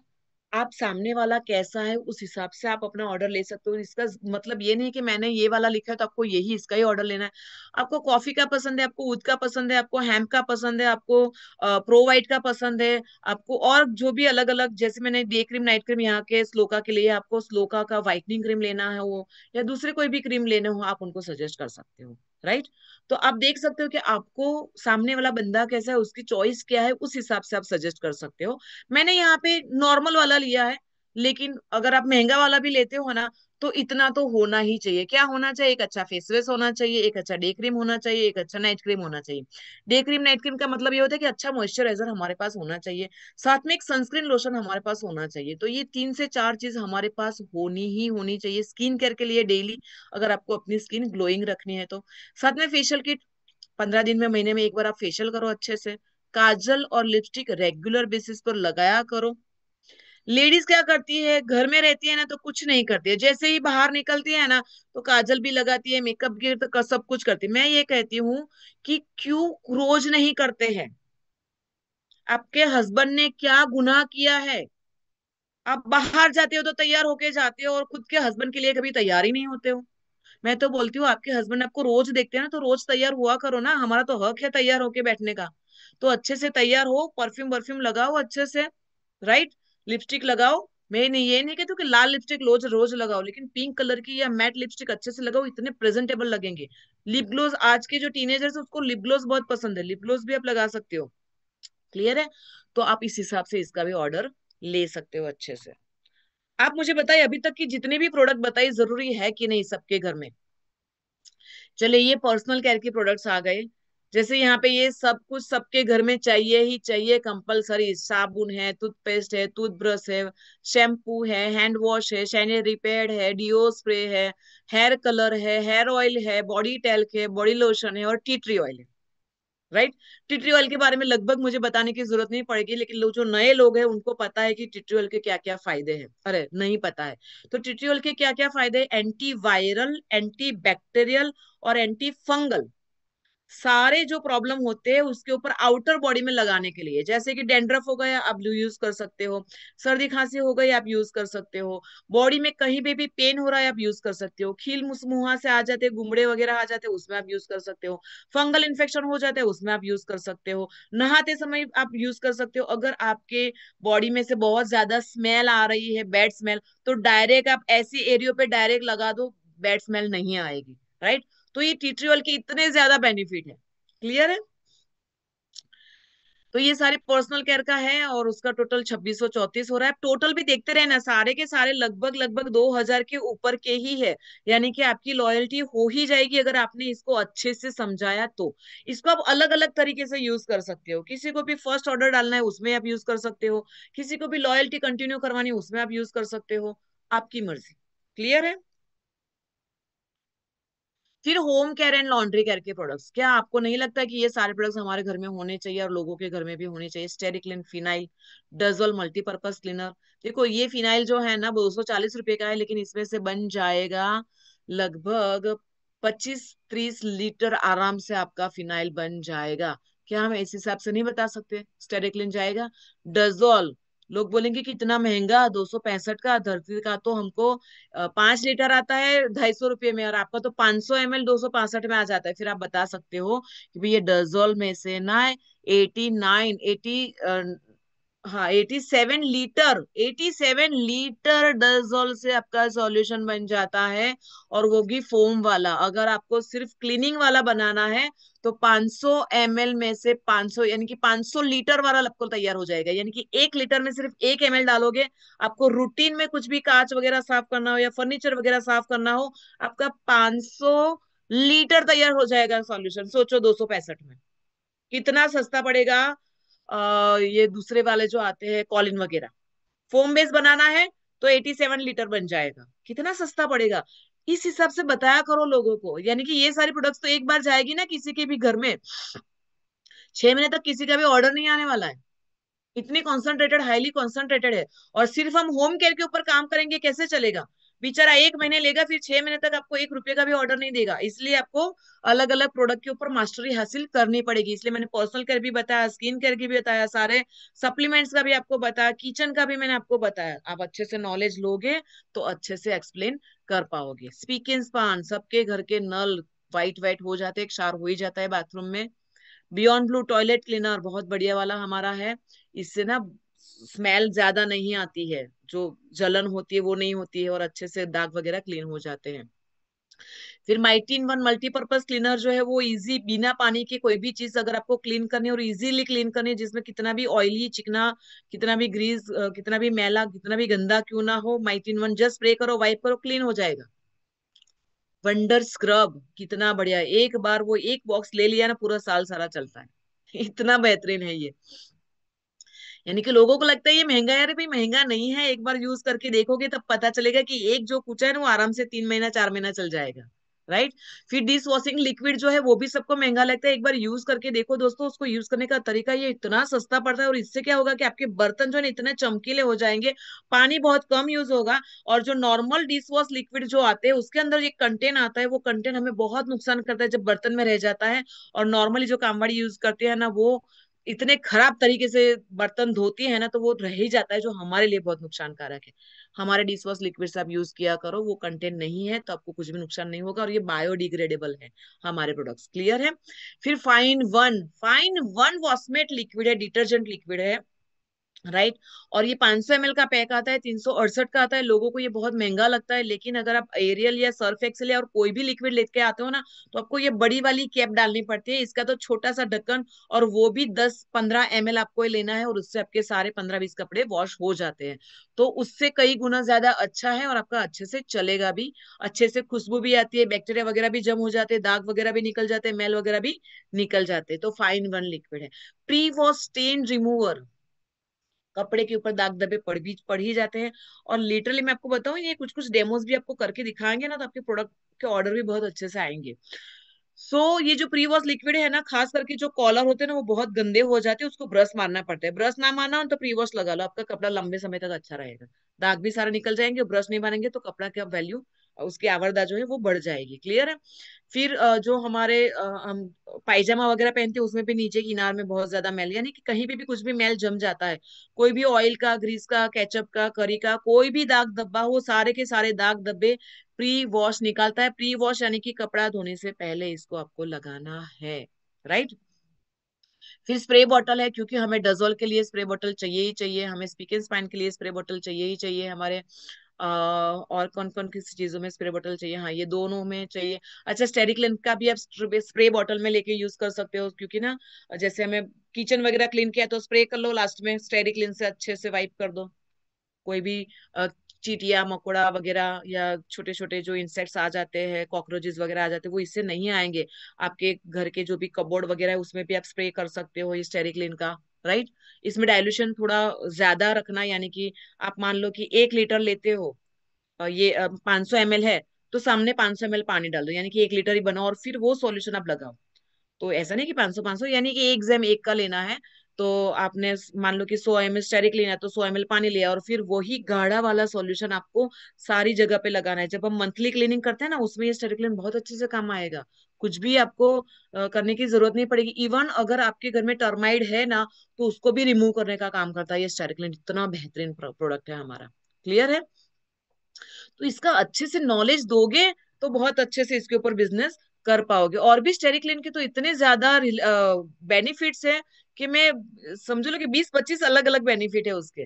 [SPEAKER 1] आप सामने वाला कैसा है उस हिसाब से आप अपना ऑर्डर ले सकते हो। इसका मतलब ये नहीं कि मैंने ये वाला लिखा है तो आपको यही इसका ही ऑर्डर लेना है। आपको कॉफी का पसंद है, आपको ऊद का पसंद है, आपको हैम्प का पसंद है, आपको प्रो वाइट का पसंद है, आपको और जो भी अलग अलग, जैसे मैंने डे क्रीम नाइट क्रीम यहाँ के स्लोका के लिए, आपको स्लोका का व्हाइटनिंग क्रीम लेना है वो, या दूसरे कोई भी क्रीम लेने हो आप उनको सजेस्ट कर सकते हो, राइट। तो आप देख सकते हो कि आपको सामने वाला बंदा कैसा है, उसकी चॉइस क्या है, उस हिसाब से आप सजेस्ट कर सकते हो। मैंने यहाँ पे नॉर्मल वाला लिया है, लेकिन अगर आप महंगा वाला भी लेते हो ना, तो इतना तो होना ही चाहिए। क्या होना चाहिए? एक अच्छा फेस वॉश होना चाहिए, एक अच्छा डे क्रीम होना चाहिए, एक अच्छा नाइट क्रीम होना चाहिए। डे क्रीम नाइट क्रीम का मतलब ये होता है कि अच्छा मॉइस्चराइजर हमारे पास होना चाहिए, साथ में एक सनस्क्रीन लोशन हमारे पास होना चाहिए। तो ये 3 से 4 चीज हमारे पास होनी ही होनी चाहिए स्किन केयर के लिए डेली, अगर आपको अपनी स्किन ग्लोइंग रखनी है तो। साथ में फेशियल किट, 15 दिन में महीने में एक बार आप फेशियल करो अच्छे से। काजल और लिपस्टिक रेगुलर बेसिस पर लगाया करो। लेडीज क्या करती है, घर में रहती है ना तो कुछ नहीं करती है, जैसे ही बाहर निकलती है ना तो काजल भी लगाती है, मेकअप भी तो सब कुछ करती है। मैं ये कहती हूँ कि क्यों रोज नहीं करते हैं? आपके हस्बैंड ने क्या गुनाह किया है? आप बाहर जाते हो तो तैयार होके जाते हो और खुद के हस्बैंड के लिए कभी तैयार ही नहीं होते हो। मैं तो बोलती हूँ आपके हस्बैंड आपको रोज देखते हैं ना, तो रोज तैयार हुआ करो ना, हमारा तो हक है तैयार होके बैठने का। तो अच्छे से तैयार हो, परफ्यूम परफ्यूम लगाओ अच्छे से, राइट। लिपस्टिक लगाओ। मैं नहीं, ये नहीं कहती हूँ कि लाल लिपस्टिक रोज रोज लगाओ, लेकिन पिंक कलर की या मैट लिपस्टिक अच्छे से लगाओ, इतने प्रेजेंटेबल लगेंगे। लिप ग्लोस, आज के जो टीनेजर्स है उसको लिप ग्लोस बहुत पसंद है, लिप ग्लोस भी आप लगा सकते हो। क्लियर है? तो आप इस हिसाब से इसका भी ऑर्डर ले सकते हो अच्छे से। आप मुझे बताइए अभी तक की जितने भी प्रोडक्ट बताए जरूरी है कि नहीं सबके घर में? चले ये पर्सनल केयर के प्रोडक्ट्स आ गए, जैसे यहाँ पे ये सब कुछ सबके घर में चाहिए ही चाहिए कंपलसरी। साबुन है, टूथपेस्ट है, टूथब्रश है, शैम्पू है, हैंड वॉश है, सैनिटरी पैड है, डिओ स्प्रे है, हेयर कलर है, हेयर ऑयल है, बॉडी टैल्क है, बॉडी लोशन है और टी ट्री ऑयल है, राइट। टी ट्री ऑयल के बारे में लगभग मुझे बताने की जरूरत नहीं पड़ेगी, लेकिन लोग जो नए लोग हैं उनको पता है कि टी ट्री ऑयल के क्या क्या फायदे हैं, अरे नहीं पता है। तो टी ट्री ऑयल के क्या क्या फायदे? एंटी वायरल, एंटी बैक्टीरियल और एंटी फंगल, सारे जो प्रॉब्लम होते हैं उसके ऊपर आउटर बॉडी में लगाने के लिए, जैसे कि डेंड्रफ हो गया आप यूज कर सकते हो, सर्दी खांसी हो गई आप यूज कर सकते हो, बॉडी में कहीं पे भी पेन हो रहा है आप यूज कर सकते हो, खील मुंहा से आ जाते हैं, गुमड़े वगैरह आ जाते हैं उसमें आप यूज कर सकते हो, फंगल इन्फेक्शन हो जाते हैं उसमें आप यूज कर सकते हो, नहाते समय आप यूज कर सकते हो। अगर आपके बॉडी में से बहुत ज्यादा स्मेल आ रही है, बैड स्मेल, तो डायरेक्ट आप ऐसी एरियो पे डायरेक्ट लगा दो, बैड स्मेल नहीं आएगी, राइट। तो ये टी ट्री ऑयल के इतने ज्यादा बेनिफिट है। क्लियर है? तो ये सारे पर्सनल केयर का है और उसका टोटल 2634 हो रहा है। टोटल भी देखते रहे ना, सारे के सारे लगभग लगभग 2000 के ऊपर के ही है, यानी कि आपकी लॉयल्टी हो ही जाएगी अगर आपने इसको अच्छे से समझाया तो। इसको आप अलग अलग तरीके से यूज कर सकते हो, किसी को भी फर्स्ट ऑर्डर डालना है उसमें आप यूज कर सकते हो, किसी को भी लॉयल्टी कंटिन्यू करवानी है उसमें आप यूज कर सकते हो, आपकी मर्जी। क्लियर है? फिर home care and laundry care के प्रोडक्ट्स, क्या आपको नहीं लगता कि ये सारे प्रोडक्ट्स हमारे घर में होने चाहिए और लोगों के घर में भी होने चाहिए? स्टेरिक्लिन फिनाइल, डजोल मल्टीपर्पज क्लीनर। देखो ये फिनाइल जो है ना 240 रुपए का है, लेकिन इसमें से बन जाएगा लगभग 25-30 लीटर आराम से आपका फिनाइल बन जाएगा। क्या हम इस हिसाब से नहीं बता सकते? स्टेरिक्लिन जाएगा। डजोल, लोग बोलेंगे कि इतना महंगा 265 का, धरती का तो हमको 5 लीटर आता है 250 रुपये में, और आपका तो 500 ml 265 में आ जाता है। फिर आप बता सकते हो कि भाई ये डजोल में से ना 89 80 हाँ 87 लीटर, 87 लीटर डजोल से आपका सॉल्यूशन बन जाता है। और वो भी फोम वाला। अगर आपको सिर्फ क्लीनिंग वाला बनाना है तो 500 ml में से 500 यानी कि 500 लीटर वाला आपको तैयार हो जाएगा। यानी कि 1 लीटर में सिर्फ 1 ml डालोगे। आपको रूटीन में कुछ भी कांच वगैरह साफ करना हो या फर्नीचर वगैरह साफ करना हो, आपका 500 लीटर तैयार हो जाएगा सॉल्यूशन। सोचो 265 में कितना सस्ता पड़ेगा। ये दूसरे वाले जो आते हैं कॉलिन वगैरह, फोम बेस बनाना है तो 87 लीटर बन जाएगा, कितना सस्ता पड़ेगा। इस हिसाब से बताया करो लोगों को। यानी कि ये सारी प्रोडक्ट्स तो एक बार जाएगी ना किसी के भी घर में, 6 महीने तक किसी का भी ऑर्डर नहीं आने वाला है। इतनी कॉन्सेंट्रेटेड, हाईली कॉन्सेंट्रेटेड है। और सिर्फ हम होम केयर के ऊपर काम करेंगे कैसे चलेगा। बेचारा 1 महीने लेगा, फिर 6 महीने तक आपको 1 रुपए का भी ऑर्डर नहीं देगा। इसलिए आपको अलग अलग प्रोडक्ट के ऊपर मास्टरी हासिल करनी पड़ेगी। इसलिए मैंने पर्सनल केयर भी बताया, स्किन केयर की भी बताया, सारे सप्लीमेंट्स का भी आपको बताया, किचन का भी मैंने आपको बताया। आप अच्छे से नॉलेज लोगे तो अच्छे से एक्सप्लेन कर पाओगे। स्पीक इन स्पान, सबके घर के नल वाइट वाइट हो जाते हैं, क्षार हो ही जाता है बाथरूम में। बियॉन्ड ब्लू टॉयलेट क्लीनर बहुत बढ़िया वाला हमारा है। इससे ना स्मेल ज्यादा नहीं आती है, जो जलन होती है वो नहीं होती है, और अच्छे से दाग वगैरह क्लीन हो जाते हैं। फिर माइटीन वन मल्टीपर्पज क्लीनर जो है वो इजी, बिना पानी के कोई भी चीज अगर आपको क्लीन करनी है और इजीली क्लीन करनी है, जिसमें कितना भी ऑयली चिकना, कितना भी ग्रीस, कितना भी मैला, कितना भी गंदा क्यों ना हो, माइटीन वन जस्ट स्प्रे करो, वाइप करो, क्लीन हो जाएगा। वंडर स्क्रब कितना बढ़िया, एक बार वो एक बॉक्स ले लिया ना पूरा साल सारा चलता है। इतना बेहतरीन है ये। यानी कि लोगों को लगता है ये महंगा है, अरे भाई महंगा नहीं है, एक बार यूज करके देखोगे तब पता चलेगा कि एक जो कुचा है ना वो आराम से 3 महीना 4 महीना चल जाएगा। राइट। फिर डिश वॉशिंग लिक्विड जो है वो भी सबको महंगा लगता है, एक बार यूज करके देखो दोस्तों। उसको यूज करने का तरीका ये इतना सस्ता पड़ता है, और इससे क्या होगा कि आपके बर्तन जो है ना इतने चमकीले हो जाएंगे। पानी बहुत कम यूज होगा। और जो नॉर्मल डिश वॉश लिक्विड जो आते हैं उसके अंदर एक कंटेन आता है, वो कंटेन हमें बहुत नुकसान करता है जब बर्तन में रह जाता है। और नॉर्मली जो कामवाड़ी यूज करते हैं ना वो इतने खराब तरीके से बर्तन धोती है ना, तो वो रह ही जाता है, जो हमारे लिए बहुत नुकसानकारक है। हमारे डिश वॉश लिक्विड से आप यूज किया करो, वो कंटेंट नहीं है तो आपको कुछ भी नुकसान नहीं होगा, और ये बायोडिग्रेडेबल है हमारे प्रोडक्ट्स। क्लियर है। फिर फाइन वन वॉशमेट लिक्विड है, डिटर्जेंट लिक्विड है। राइट। और ये 500 ml का पैक आता है, 368 का आता है। लोगों को ये बहुत महंगा लगता है, लेकिन अगर आप एरियल या सर्फ एक्सेल या और कोई भी लिक्विड लेके आते हो ना, तो आपको ये बड़ी वाली कैप डालनी पड़ती है। इसका तो छोटा सा ढक्कन, और वो भी 10-15 ml आपको ये लेना है, और उससे आपके सारे 15-20 कपड़े वॉश हो जाते हैं। तो उससे कई गुना ज्यादा अच्छा है, और आपका अच्छे से चलेगा भी। अच्छे से खुशबू भी आती है, बैक्टीरिया वगैरह भी जम हो जाते हैं, दाग वगैरह भी निकल जाते हैं, मैल वगैरह भी निकल जाते हैं। तो फाइन वन लिक्विड है। प्री वॉश स्टेन रिमूवर, कपड़े के ऊपर दाग धब्बे पड़ ही जाते हैं। और लिटरली मैं आपको बताऊं, ये कुछ कुछ डेमोज भी आपको करके दिखाएंगे ना, तो आपके प्रोडक्ट के ऑर्डर भी बहुत अच्छे से आएंगे। ये जो प्री वॉश लिक्विड है ना, खास करके जो कॉलर होते हैं ना वो बहुत गंदे हो जाते हैं, उसको ब्रश मारना पड़ता है। ब्रश ना मारना हो तो प्री वॉश लगा लो, आपका कपड़ा लंबे समय तक अच्छा रहेगा। दाग भी सारे निकल जाएंगे, ब्रश नहीं मारेंगे तो कपड़ा का वैल्यू, उसकी आवरदा जो है वो बढ़ जाएगी। क्लियर है। फिर जो हमारे हम पायजामा वगैरह पहनते हैं उसमें भी नीचे किनार में बहुत ज्यादा मैल, यानी कि कहीं भी कुछ भी मैल जम जाता है, कोई भी ऑयल का, ग्रीस का, केचप का, करी का, कोई भी दाग धब्बा हो, सारे के सारे दाग धब्बे प्री वॉश निकालता है। प्री वॉश यानी कि कपड़ा धोने से पहले इसको आपको लगाना है। राइट। फिर स्प्रे बॉटल है, क्योंकि हमें डजोल के लिए स्प्रे बॉटल चाहिए ही चाहिए, हमें स्पीक एंड स्पाइन के लिए स्प्रे बॉटल चाहिए ही चाहिए हमारे। और कौन कौन किस चीजों में स्प्रे बॉटल चाहिए, हाँ ये दोनों में चाहिए। अच्छा, स्टेरिक का भी आप स्प्रे बॉटल में लेके यूज कर सकते हो, क्योंकि ना जैसे हमें किचन वगैरह क्लीन किया तो स्प्रे कर लो, लास्ट में स्टेरिक से अच्छे से वाइप कर दो। कोई भी चींटियां मकोड़ा वगैरह या छोटे छोटे जो इंसेक्ट्स आ जाते हैं, कॉकरोचेस वगैरह आ जाते हैं, वो इससे नहीं आएंगे। आपके घर के जो भी कबोर्ड वगैरह है उसमें भी आप स्प्रे कर सकते हो स्टेरिक्लिन का। राइट। इसमें डाइल्यूशन थोड़ा ज्यादा रखना, यानी कि आप मान लो कि 1 लीटर लेते हो, ये 500 ml है, तो सामने 500 ml पानी डाल दो, यानी कि 1 लीटर ही बनाओ, और फिर वो सॉल्यूशन आप लगाओ। तो ऐसा नहीं कि 500 500, यानी कि एक जैम एक का लेना है। तो आपने मान लो कि 100 ml स्टेरिक लेना है, तो 100 ml पानी लिया, और फिर वही गाढ़ा वाला सॉल्यूशन आपको सारी जगह पे लगाना है। जब हम मंथली क्लीनिंग करते हैं ना, उसमें ये स्टेरिक्लिन बहुत अच्छे से काम आएगा। कुछ भी आपको करने की जरूरत नहीं पड़ेगी। इवन अगर आपके घर में टर्माइड है ना, तो उसको भी रिमूव करने का काम करता है ये स्टेरिक्लिन। इतना बेहतरीन प्रोडक्ट है हमारा। क्लियर है। तो इसका अच्छे से नॉलेज दोगे तो बहुत अच्छे से इसके ऊपर बिजनेस कर पाओगे। और भी स्टेरिक्लिन के तो इतने ज्यादा बेनिफिट्स हैं कि मैं समझ लो कि 20-25 अलग अलग बेनिफिट है उसके।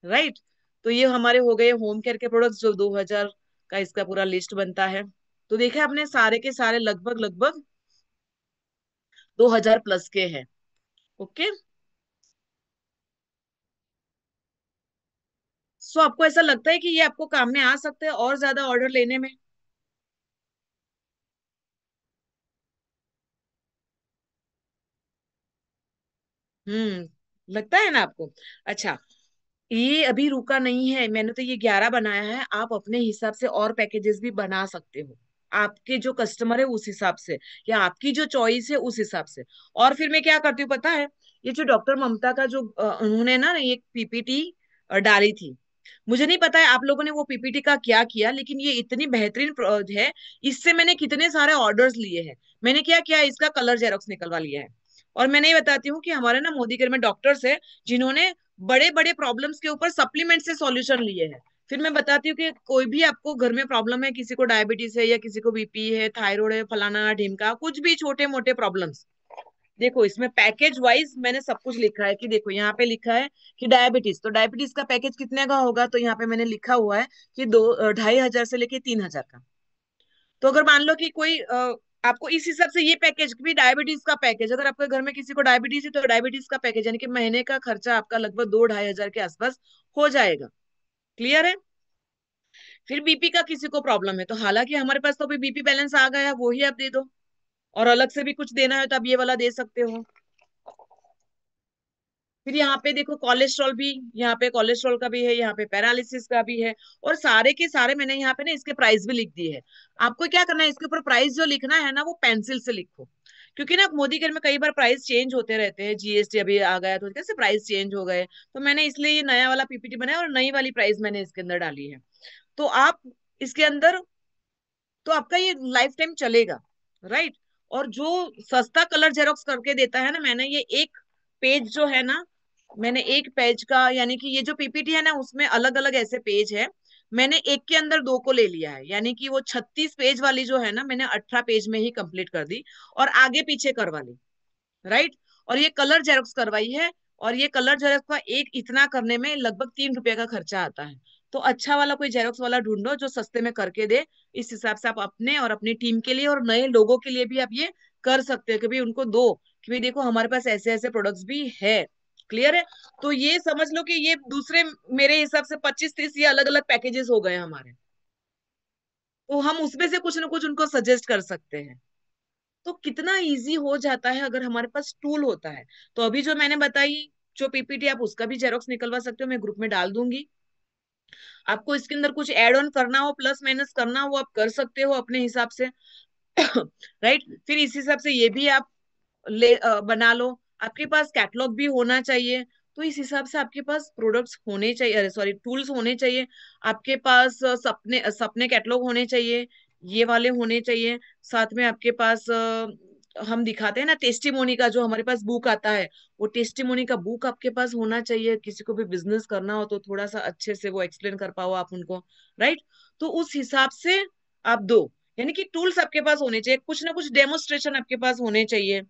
[SPEAKER 1] राइट। तो ये हमारे हो गए होम केयर के प्रोडक्ट्स, जो 2000 का इसका पूरा लिस्ट बनता है। तो देखिए आपने सारे के सारे लगभग लगभग 2000 प्लस के हैं। ओके। सो आपको ऐसा लगता है कि ये आपको काम में आ सकते हैं और ज्यादा ऑर्डर लेने में? लगता है ना आपको? अच्छा, ये अभी रुका नहीं है, मैंने तो ये 11 बनाया है, आप अपने हिसाब से और पैकेजेस भी बना सकते हो, आपके जो कस्टमर है उस हिसाब से, या आपकी जो चॉइस है उस हिसाब से। और फिर मैं क्या करती हूँ पता है, ये जो डॉक्टर ममता का जो उन्होंने ना एक पीपीटी डाली थी, मुझे नहीं पता है आप लोगों ने वो पीपीटी का क्या किया, लेकिन ये इतनी बेहतरीन है। इससे मैंने कितने सारे ऑर्डर्स लिए हैं। मैंने क्या किया, इसका कलर जेरोक्स निकलवा लिया है। और मैंने ये बताती हूँ कि हमारे ना मोदी केयर में डॉक्टर्स है जिन्होंने बड़े बड़े प्रॉब्लम्स के ऊपर सप्लीमेंट से सॉल्यूशन लिए हैं। फिर मैं बताती हूँ कि कोई भी आपको घर में प्रॉब्लम है, किसी को डायबिटीज है या किसी को बीपी है, थायराइड है, फलाना ढिमका, कुछ भी छोटे मोटे प्रॉब्लम्स, देखो इसमें पैकेज वाइज मैंने सब कुछ लिखा है। कि देखो यहाँ पे लिखा है कि डायबिटीज, तो डायबिटीज का पैकेज कितने का होगा, तो यहाँ पे मैंने लिखा हुआ है कि 2-2,500 से लेके 3,000 का। तो अगर मान लो कि कोई आपको इस हिसाब से ये पैकेज भी, डायबिटीज का पैकेज, अगर आपके घर में किसी को डायबिटीज है तो डायबिटीज का पैकेज, यानी कि महीने का खर्चा आपका लगभग 2-2,500 के आसपास हो जाएगा। क्लियर है? फिर बीपी का किसी को प्रॉब्लम है, तो हालांकि हमारे पास तो अभी बीपी बैलेंस आ गया है, वो ही आप दे दो। और अलग से भी कुछ देना है तो आप ये वाला दे सकते हो। फिर यहाँ पे देखो कोलेस्ट्रॉल भी, यहाँ पे कोलेस्ट्रॉल का भी है, यहाँ पे पैरालिसिस का भी है। और सारे के सारे मैंने यहाँ पे ना इसके प्राइस भी लिख दिए है। आपको क्या करना है, इसके ऊपर प्राइस जो लिखना है ना वो पेंसिल से लिखो। क्योंकि ना मोदी केयर में कई बार प्राइस चेंज होते रहते हैं, जीएसटी अभी आ गया तो कैसे प्राइस चेंज हो गए, तो मैंने इसलिए ये नया वाला पीपीटी बनाया और नई वाली प्राइस मैंने इसके अंदर डाली है। तो आप इसके अंदर, तो आपका ये लाइफ टाइम चलेगा। राइट। और जो सस्ता कलर जेरोक्स करके देता है ना, मैंने ये एक पेज जो है ना, मैंने एक पेज का, यानी कि ये जो पीपीटी है ना उसमें अलग अलग ऐसे पेज है, मैंने एक के अंदर दो को ले लिया है, यानी कि वो 36 पेज वाली जो है ना मैंने 18 पेज में ही कंप्लीट कर दी और आगे पीछे करवा ली। राइट। और ये कलर जेरोक्स करवाई है। और ये कलर जेरोक्स का एक इतना करने में लगभग 3 रुपए का खर्चा आता है। तो अच्छा वाला कोई जेरोक्स वाला ढूंढो जो सस्ते में करके दे। इस हिसाब से आप अपने और अपनी टीम के लिए और नए लोगों के लिए भी आप ये कर सकते हो कि भाई उनको दो, कि भाई देखो हमारे पास ऐसे ऐसे प्रोडक्ट्स भी है। क्लियर है? तो ये समझ लो कि ये दूसरे, मेरे हिसाब से 25-30 ये अलग अलग पैकेजेस हो गए हमारे। तो हम उसमें से कुछ ना कुछ उनको सजेस्ट कर सकते हैं। तो कितना इजी हो जाता है अगर हमारे पास टूल होता है। तो अभी जो मैंने बताई, जो पीपीटी, आप उसका भी जेरोक्स निकलवा सकते हो, मैं ग्रुप में डाल दूंगी। आपको इसके अंदर कुछ ऐड ऑन करना हो, प्लस माइनस करना हो, आप कर सकते हो अपने हिसाब से। राइट। फिर इस हिसाब से ये भी आप बना लो। आपके पास कैटलॉग भी होना चाहिए। तो इस हिसाब से आपके पास प्रोडक्ट्स होने चाहिए, अरे सॉरी टूल्स होने चाहिए। आपके पास सपने सपने कैटलॉग होने चाहिए, ये वाले होने चाहिए। साथ में आपके पास हम दिखाते हैं ना टेस्टिमोनी का, जो हमारे पास बुक आता है, वो टेस्टिमोनी का बुक आपके पास होना चाहिए। किसी को भी बिजनेस करना हो तो थोड़ा सा अच्छे से वो एक्सप्लेन कर पाओ आप उनको। राइट। तो उस हिसाब से आप दो, यानी कि टूल्स आपके पास होने चाहिए, कुछ ना कुछ डेमोस्ट्रेशन आपके पास होने चाहिए।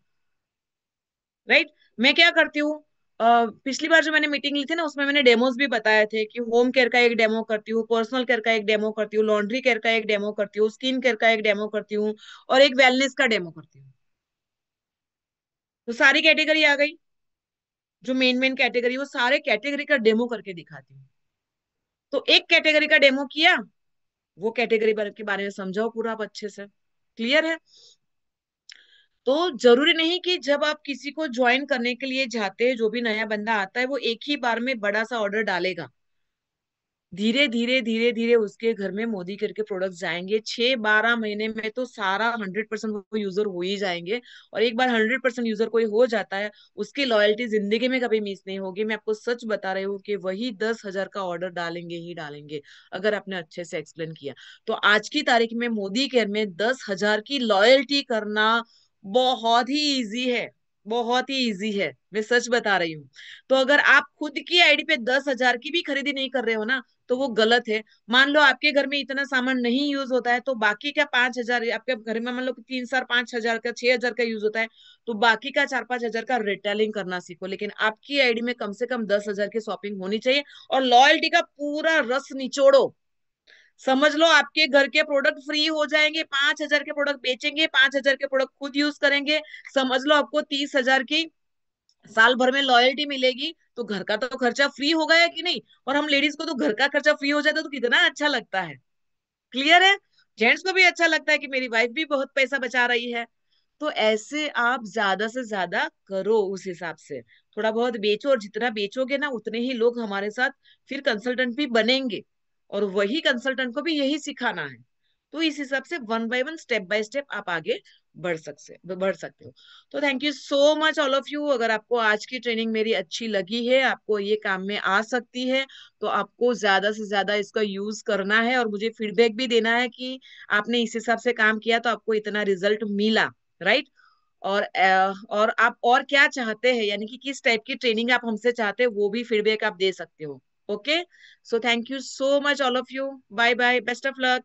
[SPEAKER 1] राइट। मैं क्या करती हूँ, पिछली बार जो मैंने मीटिंग ली थी ना उसमें मैंने डेमोज भी बताए थे कि होम केयर का एक डेमो करती हूँ, पर्सनल केयर का एक डेमो करती हूँ, लॉन्ड्री केयर का एक डेमो करती हूँ, स्किन केयर का एक डेमो करती हूँ, और एक वेलनेस का डेमो करती हूँ। तो सारी कैटेगरी आ गई, जो मेन मेन कैटेगरी, वो सारे कैटेगरी का डेमो करके दिखाती हूँ। तो एक कैटेगरी का डेमो किया, वो कैटेगरी के बारे में समझाओ पूरा आप अच्छे से। क्लियर है? तो जरूरी नहीं कि जब आप किसी को ज्वाइन करने के लिए जाते हैं, जो भी नया बंदा आता है वो एक ही बार में बड़ा सा ऑर्डर डालेगा। धीरे धीरे धीरे धीरे उसके घर में मोदी केयर के प्रोडक्ट्स जाएंगे, 6-12 महीने में तो सारा 100% वो यूजर हो ही जाएंगे। और एक बार 100% यूजर कोई हो जाता है, उसकी लॉयल्टी जिंदगी में कभी मिस नहीं होगी। मैं आपको सच बता रही हूँ कि वही 10,000 का ऑर्डर डालेंगे ही डालेंगे, अगर आपने अच्छे से एक्सप्लेन किया। तो आज की तारीख में मोदी केयर में 10,000 की लॉयल्टी करना बहुत ही इजी है। बहुत ही इजी है, मैं सच बता रही हूँ। तो अगर आप खुद की आईडी पे 10,000 की भी खरीदी नहीं कर रहे हो ना, तो वो गलत है। मान लो आपके घर में इतना सामान नहीं यूज होता है, तो बाकी का 5,000, आपके घर में मान लो कि 3 4 5 हजार का 6,000 का यूज होता है, तो बाकी का 4 5 हजार का रिटेलिंग करना सीखो। लेकिन आपकी आईडी में कम से कम 10,000 की शॉपिंग होनी चाहिए। और लॉयल्टी का पूरा रस निचोड़ो। समझ लो आपके घर के प्रोडक्ट फ्री हो जाएंगे, 5,000 के प्रोडक्ट बेचेंगे, 5,000 के प्रोडक्ट खुद यूज करेंगे। समझ लो आपको 30,000 की साल भर में लॉयल्टी मिलेगी, तो घर का तो खर्चा फ्री हो गया कि नहीं। और हम लेडीज को तो घर का खर्चा फ्री हो जाता है तो कितना अच्छा लगता है। क्लियर है। जेंट्स को भी अच्छा लगता है कि मेरी वाइफ भी बहुत पैसा बचा रही है। तो ऐसे आप ज्यादा से ज्यादा करो, उस हिसाब से थोड़ा बहुत बेचो, और जितना बेचोगे ना उतने ही लोग हमारे साथ फिर कंसल्टेंट भी बनेंगे। और वही कंसल्टेंट को भी यही सिखाना है। तो इस हिसाब से one by one, step by step आप आगे बढ़ सकते हो। तो thank you so much all of you. अगर आपको आज की ट्रेनिंग मेरी अच्छी लगी है, आपको ये काम में आ सकती है, तो आपको ज्यादा से ज्यादा इसका यूज करना है और मुझे फीडबैक भी देना है कि आपने इस हिसाब से काम किया तो आपको इतना रिजल्ट मिला। राइट। और आप और क्या चाहते हैं, यानी कि किस टाइप की ट्रेनिंग आप हमसे चाहते हैं, वो भी फीडबैक आप दे सकते हो। Okay. So thank you so much all of you. Bye bye, best of luck.